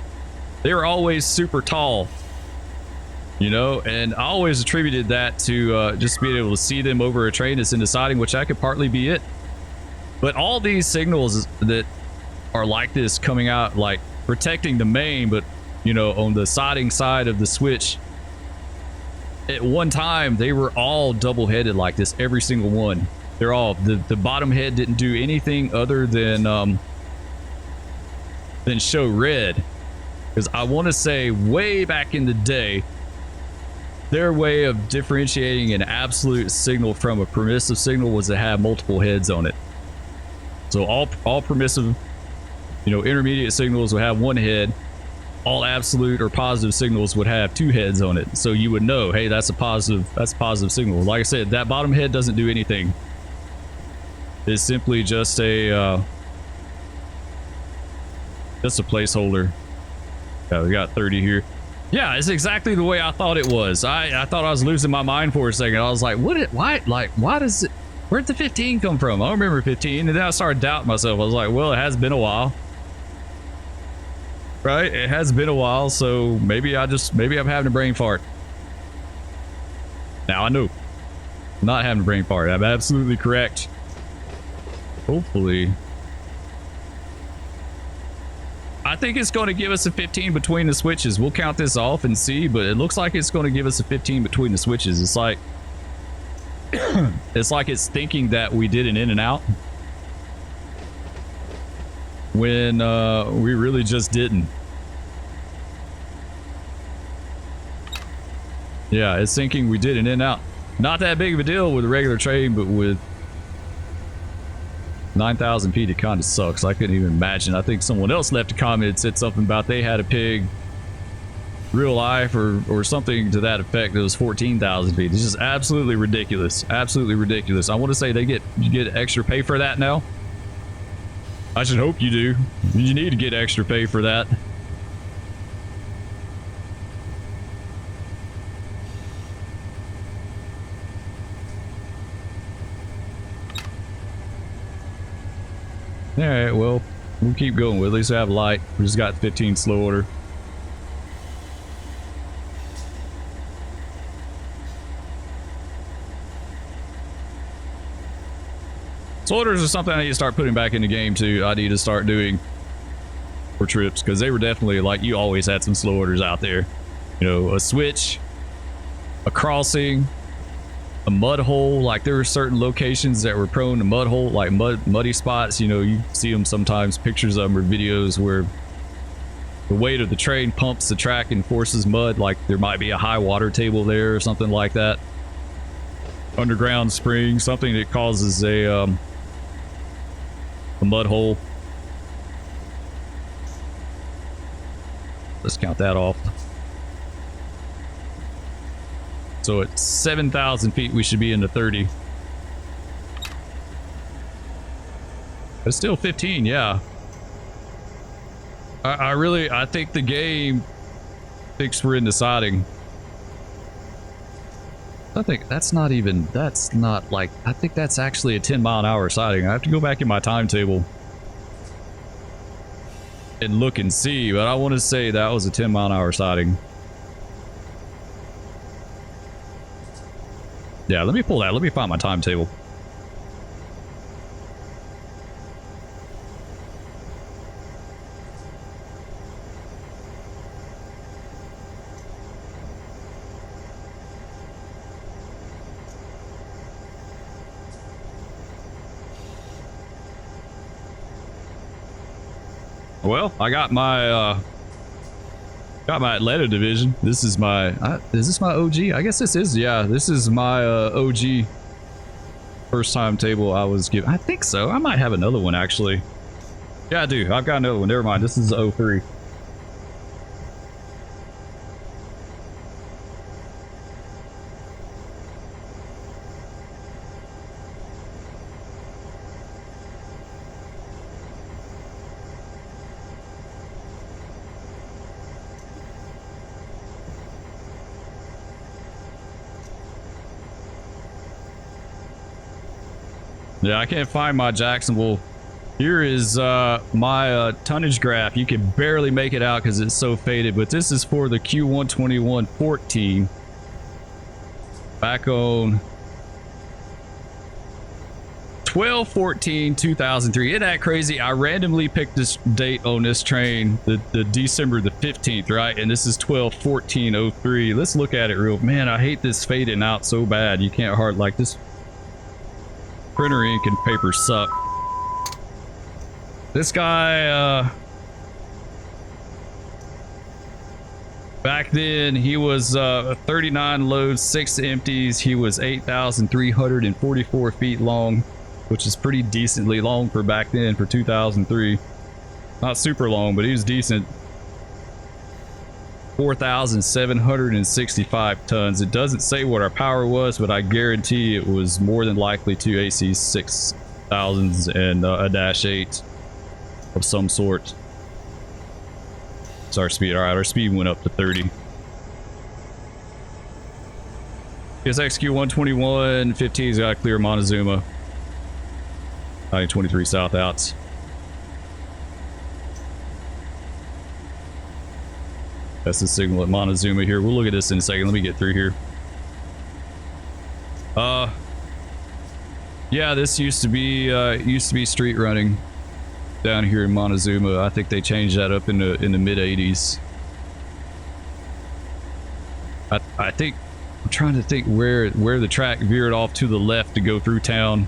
they're always super tall, you know, and I always attributed that to just being able to see them over a train that's in the siding, which that could partly be it. But all these signals that are like this coming out, like protecting the main, but you know, on the siding side of the switch, at one time they were all double headed like this. Every single one. They're all the bottom head didn't do anything other than show red, because I want to say way back in the day, their way of differentiating an absolute signal from a permissive signal was to have multiple heads on it. So all permissive, you know, intermediate signals would have one head. All absolute or positive signals would have two heads on it. So you would know, hey, that's a positive signal. Like I said, that bottom head doesn't do anything. It's simply just a placeholder. Yeah, we got 30 here. Yeah, it's exactly the way I thought it was. I thought I was losing my mind for a second. I was like, why does it, where'd the 15 come from? I don't remember 15. And then I started doubting myself. I was like, well, it has been a while. Right? It has been a while, so maybe I'm having a brain fart. Now I know. I'm not having a brain fart. I'm absolutely correct. Hopefully. I think it's going to give us a 15 between the switches. We'll count this off and see, but it looks like it's going to give us a 15 between the switches. It's like it's thinking that we did an in and out when we really just didn't. Yeah, it's thinking we did an in and out. Not that big of a deal with a regular train, but with 9,000 feet, it kind of sucks. I couldn't even imagine. I think someone else left a comment and said something about they had a pig real life or something to that effect. It was 14,000 feet. It's just absolutely ridiculous. Absolutely ridiculous. I want to say you get extra pay for that now. I should hope you do. You need to get extra pay for that. All right, well, we'll keep going. We'll at least have light. We just got 15 slow order. Slow orders are something I need to start putting back in the game too. I need to start doing for trips, because they were definitely, like, you always had some slow orders out there. You know, a switch, a crossing, a mud hole. Like, there were certain locations that were prone to mud hole, like muddy spots. You know, you see them sometimes, pictures of them or videos where the weight of the train pumps the track and forces mud. Like, there might be a high water table there or something like that. Underground spring, something that causes a mud hole. let's count that off. So at 7,000 feet, we should be into 30. But it's still 15, yeah. I think the game thinks we're in the siding. I think that's not like, I think that's actually a 10-mile-an-hour siding. I have to go back in my timetable and look and see, but I want to say that was a 10-mile-an-hour siding. Yeah, let me pull that. Let me find my timetable. Well, I got my Atlanta division. This is my is this my OG? I guess this is, yeah, this is my OG first time table I was given. I think so. I might have another one actually. Yeah, I do. I've got another one. Never mind. This is 03. Yeah, I can't find my Jacksonville. Here is my tonnage graph. You can barely make it out because it's so faded, but this is for the Q121-14. Back on 12/14/2003. Isn't that crazy? I randomly picked this date on this train, the December the 15th, right? And this is 12/14/03. Let's look at it real. Man, I hate this fading out so bad. You can't hard like this. Printer ink and paper suck. This guy, back then, he was 39 loads, 6 empties. He was 8,344 feet long, which is pretty decently long for back then for 2003. Not super long, but he was decent. 4,765 tons. It doesn't say what our power was, but I guarantee it was more than likely two AC 6000s and a -8 of some sort. It's our speed. All right, our speed went up to 30. PSXQ 121-15's got to clear Montezuma. 923 south outs. That's the signal at Montezuma here. We'll look at this in a second. Let me get through here. Yeah, this used to be street running down here in Montezuma. I think they changed that up in the mid 80s. I think I'm trying to think where the track veered off to the left to go through town.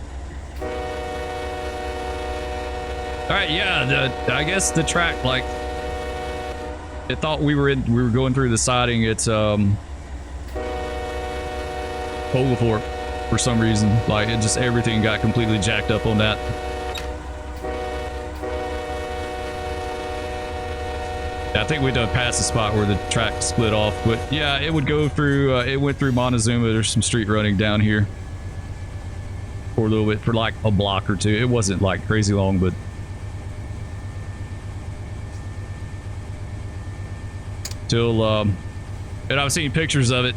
All right, yeah, I guess the track, like, it thought we were going through the siding at Oglethorpe for some reason. Like, it just, everything got completely jacked up on that. I think we done past the spot where the track split off, but yeah, it would go through, it went through Montezuma. There's some street running down here for a little bit, for like a block or two. It wasn't like crazy long, but till, and I've seen pictures of it.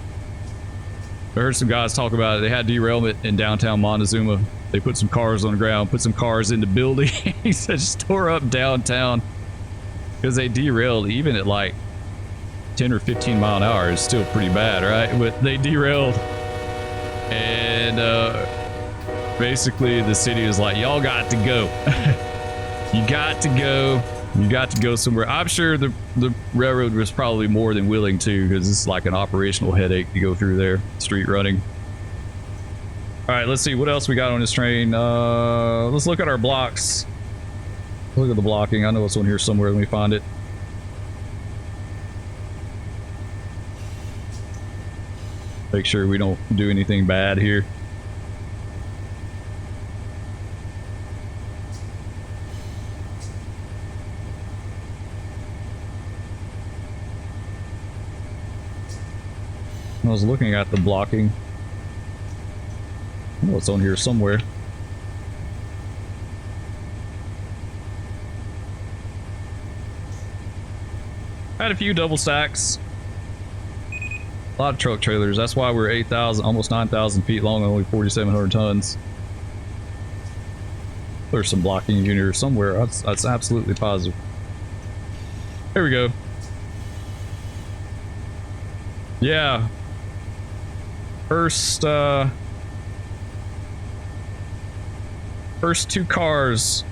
I heard some guys talk about it. They had derailment in downtown Montezuma. They put some cars on the ground, put some cars into buildings, just tore up downtown because they derailed even at like 10 or 15 mile an hour. Is still pretty bad, right? But they derailed, and basically the city was like, y'all got to go. You got to go. You got to go somewhere. I'm sure the railroad was probably more than willing to, because it's like an operational headache to go through there, street running. All right, let's see what else we got on this train. Let's look at our blocks. Look at the blocking. I know it's on here somewhere. Let me find it. Make sure we don't do anything bad here. I was looking at the blocking. I know it's on here somewhere. Had a few double stacks. A lot of truck trailers. That's why we're 8,000, almost 9,000 feet long and only 4,700 tons. There's some blocking in here somewhere. That's absolutely positive. There we go. Yeah. First two cars,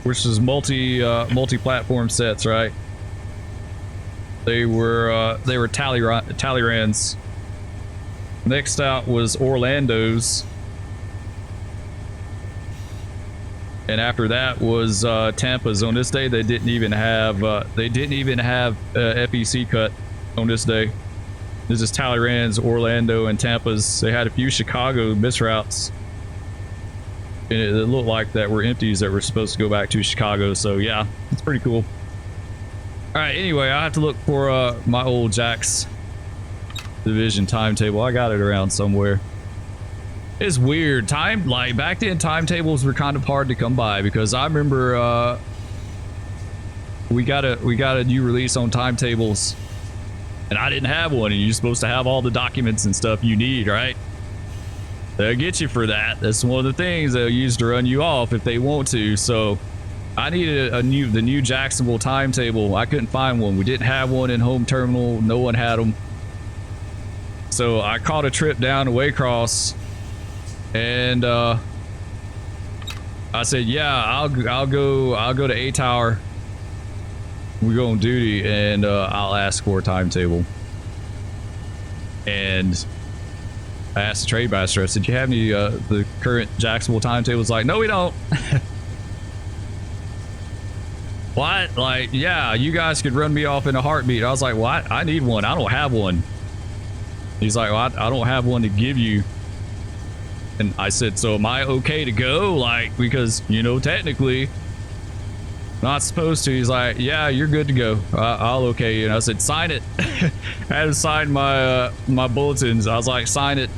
which is multi-platform sets, right? They were Talleyrand's. Next out was Orlando's, and after that was Tampa's. On this day, they didn't even have FEC cut on this day. This is Talleyrand's, Orlando, and Tampa's. They had a few Chicago misroutes, and it looked like that were empties that were supposed to go back to Chicago. So yeah, it's pretty cool. All right, anyway, I have to look for my old Jack's division timetable. I got it around somewhere. It's weird. Like back then, timetables were kind of hard to come by, because I remember we got a new release on timetables, and I didn't have one, and you're supposed to have all the documents and stuff you need, right? They'll get you for that. That's one of the things they'll use to run you off if they want to. So I needed the new Jacksonville timetable. I couldn't find one. We didn't have one in home terminal. No one had them. So I caught a trip down to Waycross, and I said, "Yeah, I'll go to A Tower. We go on duty, and I'll ask for a timetable." And I asked the trade master. I said, "Do you have any the current Jacksonville timetables?" Like, "No, we don't." What? Like, yeah, you guys could run me off in a heartbeat. I was like, "Well, I need one. I don't have one." He's like, "Well, I don't have one to give you." And I said, "So am I okay to go? Like, because, you know, technically not supposed to." He's like, "Yeah, you're good to go. I'll okay you." And I said, "Sign it." I had to sign my my bulletins. I was like, sign it.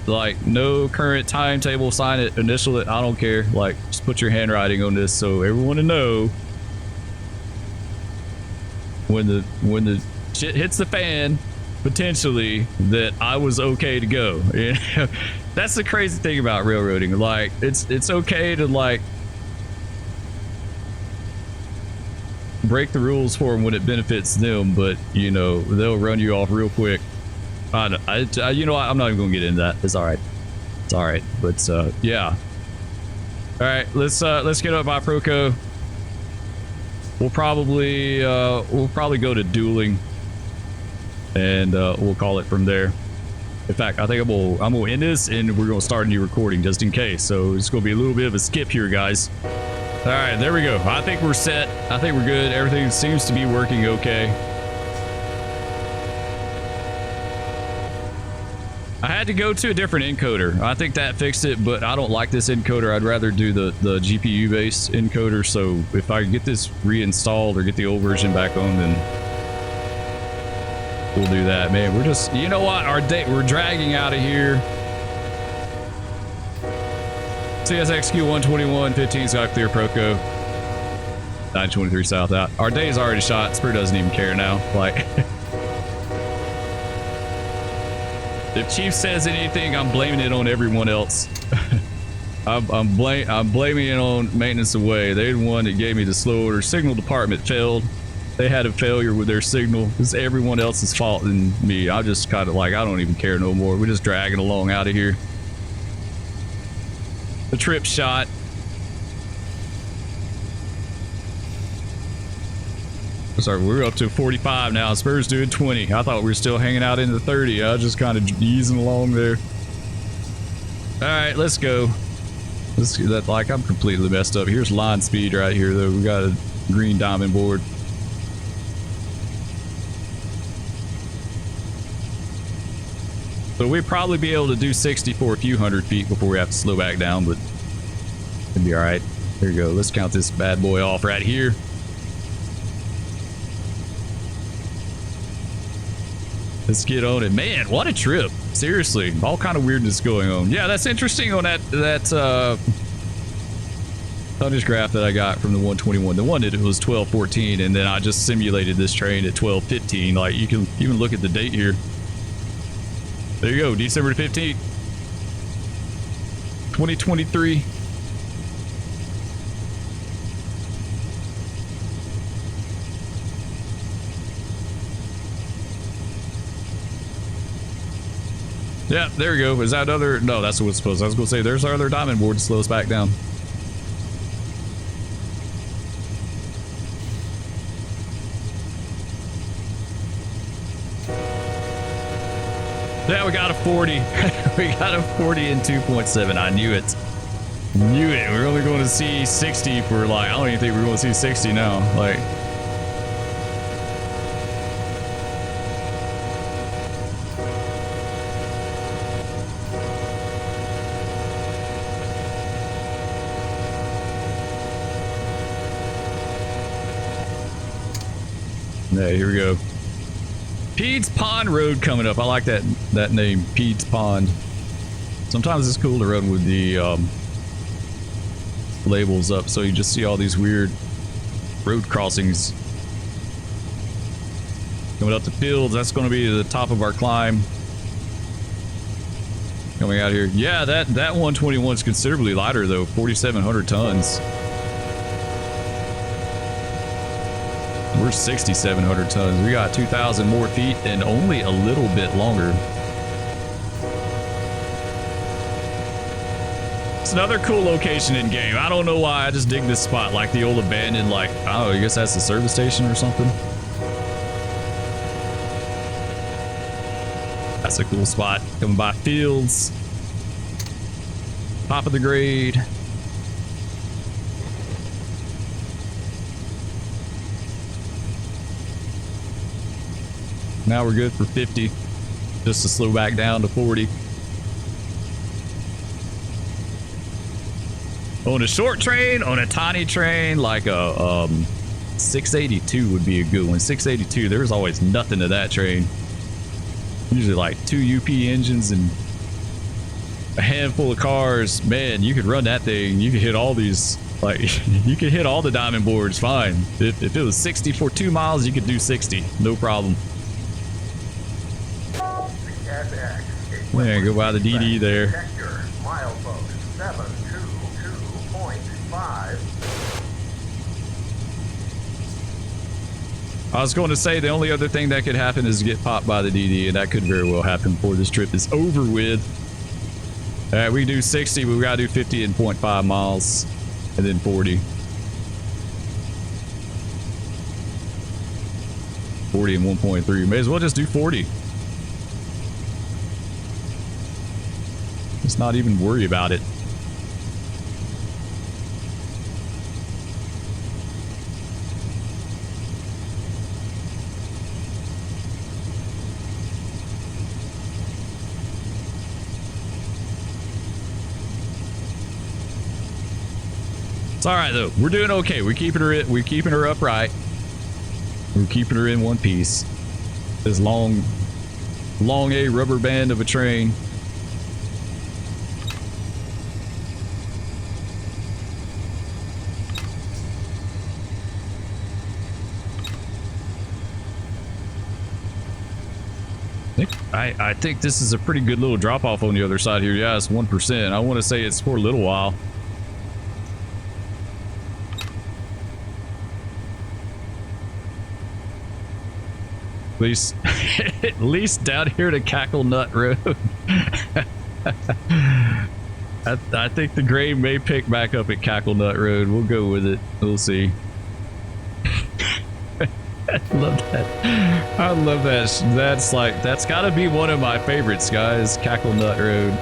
Like, no current timetable, sign it, initial it. I don't care. Like, just put your handwriting on this so everyone to know when the shit hits the fan, potentially, that I was okay to go. You know? That's the crazy thing about railroading. Like, it's okay to, like, break the rules for them when it benefits them, but, you know, they'll run you off real quick. You know what? I'm not even gonna get into that. It's all right. It's all right. But yeah. All right, let's get up by Proco. We'll probably go to Dooling, and we'll call it from there. In fact, I think I'm gonna end this, and we're gonna start a new recording just in case. So it's gonna be a little bit of a skip here, guys. All right, there we go. I think we're set. I think we're good. Everything seems to be working okay. I had to go to a different encoder. I think that fixed it, but I don't like this encoder. I'd rather do the GPU-based encoder. So if I get this reinstalled or get the old version back on, then we'll do that. Man, we're just, you know what? We're dragging out of here. CSXQ 121, 15 Scott Clear Proco. 923 South out. Our day is already shot. Spur doesn't even care now. Like, if Chief says anything, I'm blaming it on everyone else. I'm blaming it on Maintenance Away. They're the one that gave me the slow order. Signal department failed. They had a failure with their signal. It's everyone else's fault than me. I just kind of like, I don't even care no more. We're just dragging along out of here. The trip shot. Sorry, we're up to 45 now. Spur's doing 20. I thought we were still hanging out in the 30. I was just kind of easing along there. All right, let's go. Let's get that. Like, I'm completely messed up. Here's line speed right here, though. We got a green diamond board. So we'd probably be able to do 60 for a few hundred feet before we have to slow back down, but it'd be all right. There you go. Let's count this bad boy off right here. Let's get on it. Man, what a trip. Seriously, all kind of weirdness going on. Yeah, that's interesting on that tonnage graph that I got from the 121. The one that it was 1214, and then I just simulated this train at 1215. Like, you can even look at the date here. There you go, December 15th, 2023. Yeah, there we go. Is that other? No, that's what it's supposed to. I was going to say, there's our other diamond board to slow us back down. Yeah, we got a 40. We got a 40 and 2.7. I knew it. Knew it. We're only going to see 60 for like, I don't even think we're going to see 60 now. Like, yeah, here we go. Pete's Pond Road coming up. I like that name, Pete's Pond. Sometimes it's cool to run with the labels up, so you just see all these weird road crossings. Coming up to Fields, that's going to be the top of our climb. Coming out here. Yeah, that 121 is considerably lighter though, 4,700 tons. We're 6,700 tons. We got 2,000 more feet and only a little bit longer. It's another cool location in game. I don't know why. I just dig this spot, like the old abandoned, like, I don't know, I guess that's the service station or something. That's a cool spot. Coming by Fields. Top of the grade. Now we're good for 50, just to slow back down to 40. On a short train, on a tiny train, like a 682 would be a good one. 682, there's always nothing to that train. Usually like 2 UP engines and a handful of cars. Man, you could run that thing. You could hit all these, like, you could hit all the diamond boards fine. If it was 60 for 2 miles, you could do 60, no problem. Yeah, go by the DD there. Milepost 722.5. I was going to say the only other thing that could happen is get popped by the DD, and that could very well happen before this trip is over with. We do 60, but we gotta do 50 and 0.5 miles, and then 40. 40 and 1.3. May as well just do 40. Let's not even worry about it. It's all right though. We're doing okay. We're keeping her upright. We're keeping her in one piece. This long a rubber band of a train. I think this is a pretty good little drop off on the other side here. Yeah, it's 1%. I want to say it's for a little while. At least down here to Cackle Nut Road. I think the grade may pick back up at Cackle Nut Road. We'll go with it. We'll see. I love that. I love that. That's got to be one of my favorites, guys. Cackle Nut Road.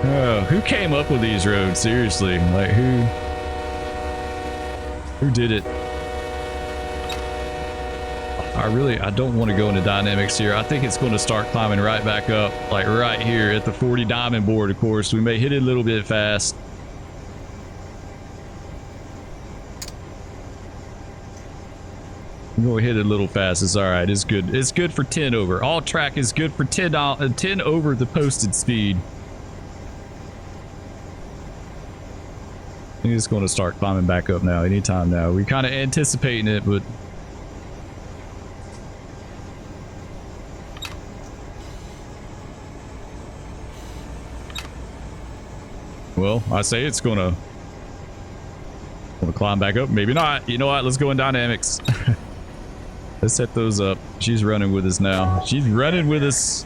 Oh, who came up with these roads? Seriously, like who did it? I don't want to go into dynamics here. I think it's going to start climbing right back up, like right here at the 40 diamond board. Of course, we may hit it a little bit fast. I'm going to hit it a little fast. It's all right. It's good. It's good for 10 over. All track is good for 10 over the posted speed. I think it's going to start climbing back up now. Anytime now. We're kind of anticipating it, but... Well, I say it's going to climb back up. Maybe not. You know what? Let's go in dynamics. Let's set those up. She's running with us now. She's running with us.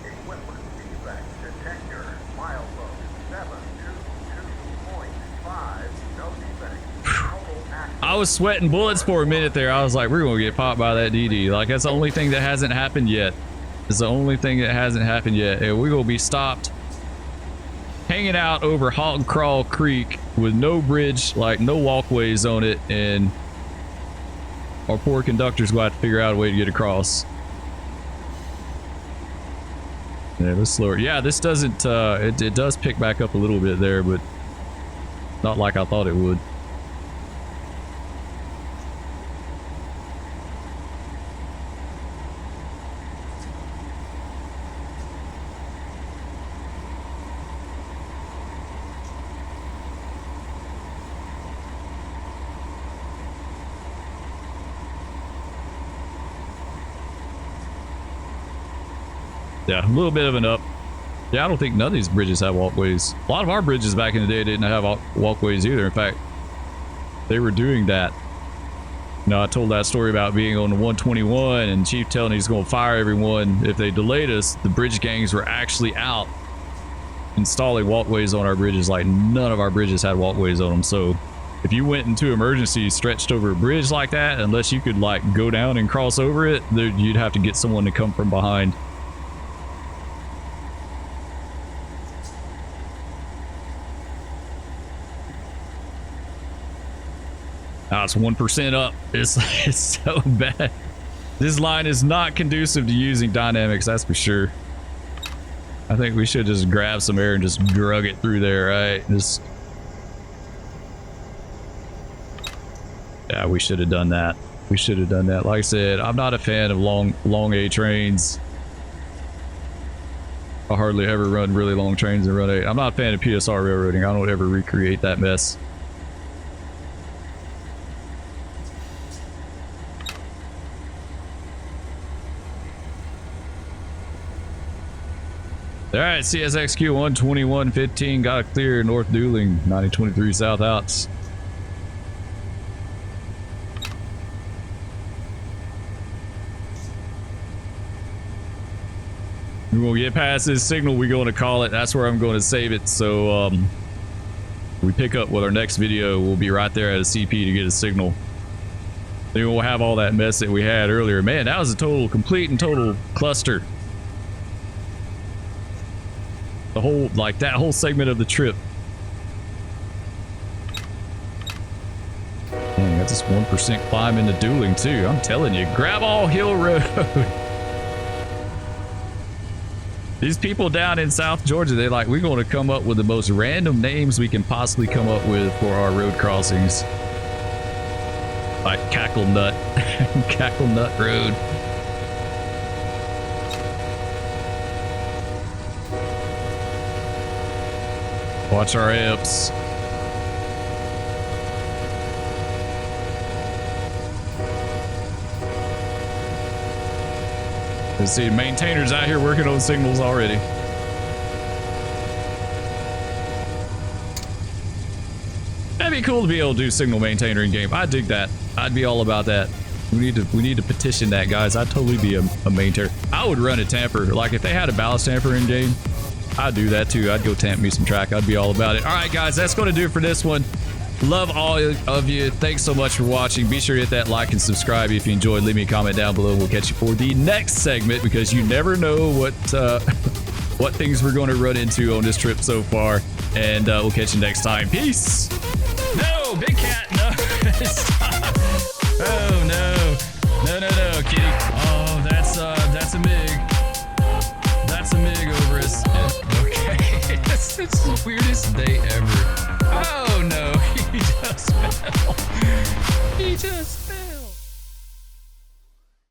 I was sweating bullets for a minute there. I was like, we're going to get popped by that DD. Like, that's the only thing that hasn't happened yet. It's the only thing that hasn't happened yet. And we're going to be stopped hanging out over Hog Crawl Creek with no bridge, like no walkways on it, and our poor conductor's going to have to figure out a way to get across. Yeah, let's slow it. Yeah, this doesn't, it does pick back up a little bit there, but not like I thought it would. Yeah, a little bit of an up. Yeah, I don't think none of these bridges have walkways. A lot of our bridges back in the day didn't have walkways either. In fact, they were doing that. You know, I told that story about being on the 121 and Chief telling he's going to fire everyone if they delayed us. The bridge gangs were actually out installing walkways on our bridges. Like, none of our bridges had walkways on them. So if you went into emergency stretched over a bridge like that, unless you could like go down and cross over it, you'd have to get someone to come from behind. Oh, it's 1% up. It's so bad. This line is not conducive to using dynamics, that's for sure. I think we should just grab some air and just drug it through there, right? Just... Yeah, we should have done that. We should have done that. Like I said, I'm not a fan of long A trains. I hardly ever run really long trains and run A. I'm not a fan of PSR railroading. I don't ever recreate that mess. All right, CSXQ 12115 got it clear. North Dooling 9023 south outs. We're gonna get past this signal. We're going to call it. That's where I'm going to save it. So we pick up with our next video. We'll be right there at a CP to get a signal. Then we'll have all that mess that we had earlier. Man, that was a complete and total cluster. The whole, like that whole segment of the trip. Dang, got this 1% climb into Dooling too. I'm telling you, grab all Hill Road. These people down in South Georgia, they're like, we're going to come up with the most random names we can possibly come up with for our road crossings. Like Cackle Nut, Cackle Nut Road. Watch our amps. Let's see, maintainers out here working on signals already. That'd be cool to be able to do signal maintainer in game. I dig that. I'd be all about that. We need to petition that, guys. I'd totally be a maintainer. I would run a tamper. Like if they had a ballast tamper in game, I'd do that too. I'd go tamp me some track. I'd be all about it. All right, guys, that's going to do it for this one. Love all of you. Thanks so much for watching. Be sure to hit that like and subscribe if you enjoyed. Leave me a comment down below. We'll catch you for the next segment because you never know what what things we're going to run into on this trip so far. And we'll catch you next time. Peace. No, big cat. No. Stop. Oh, no, kitty. Oh, that's a MiG. That's a MiG over us. Okay. It's the weirdest day ever. Oh no, he just fell. He just fell.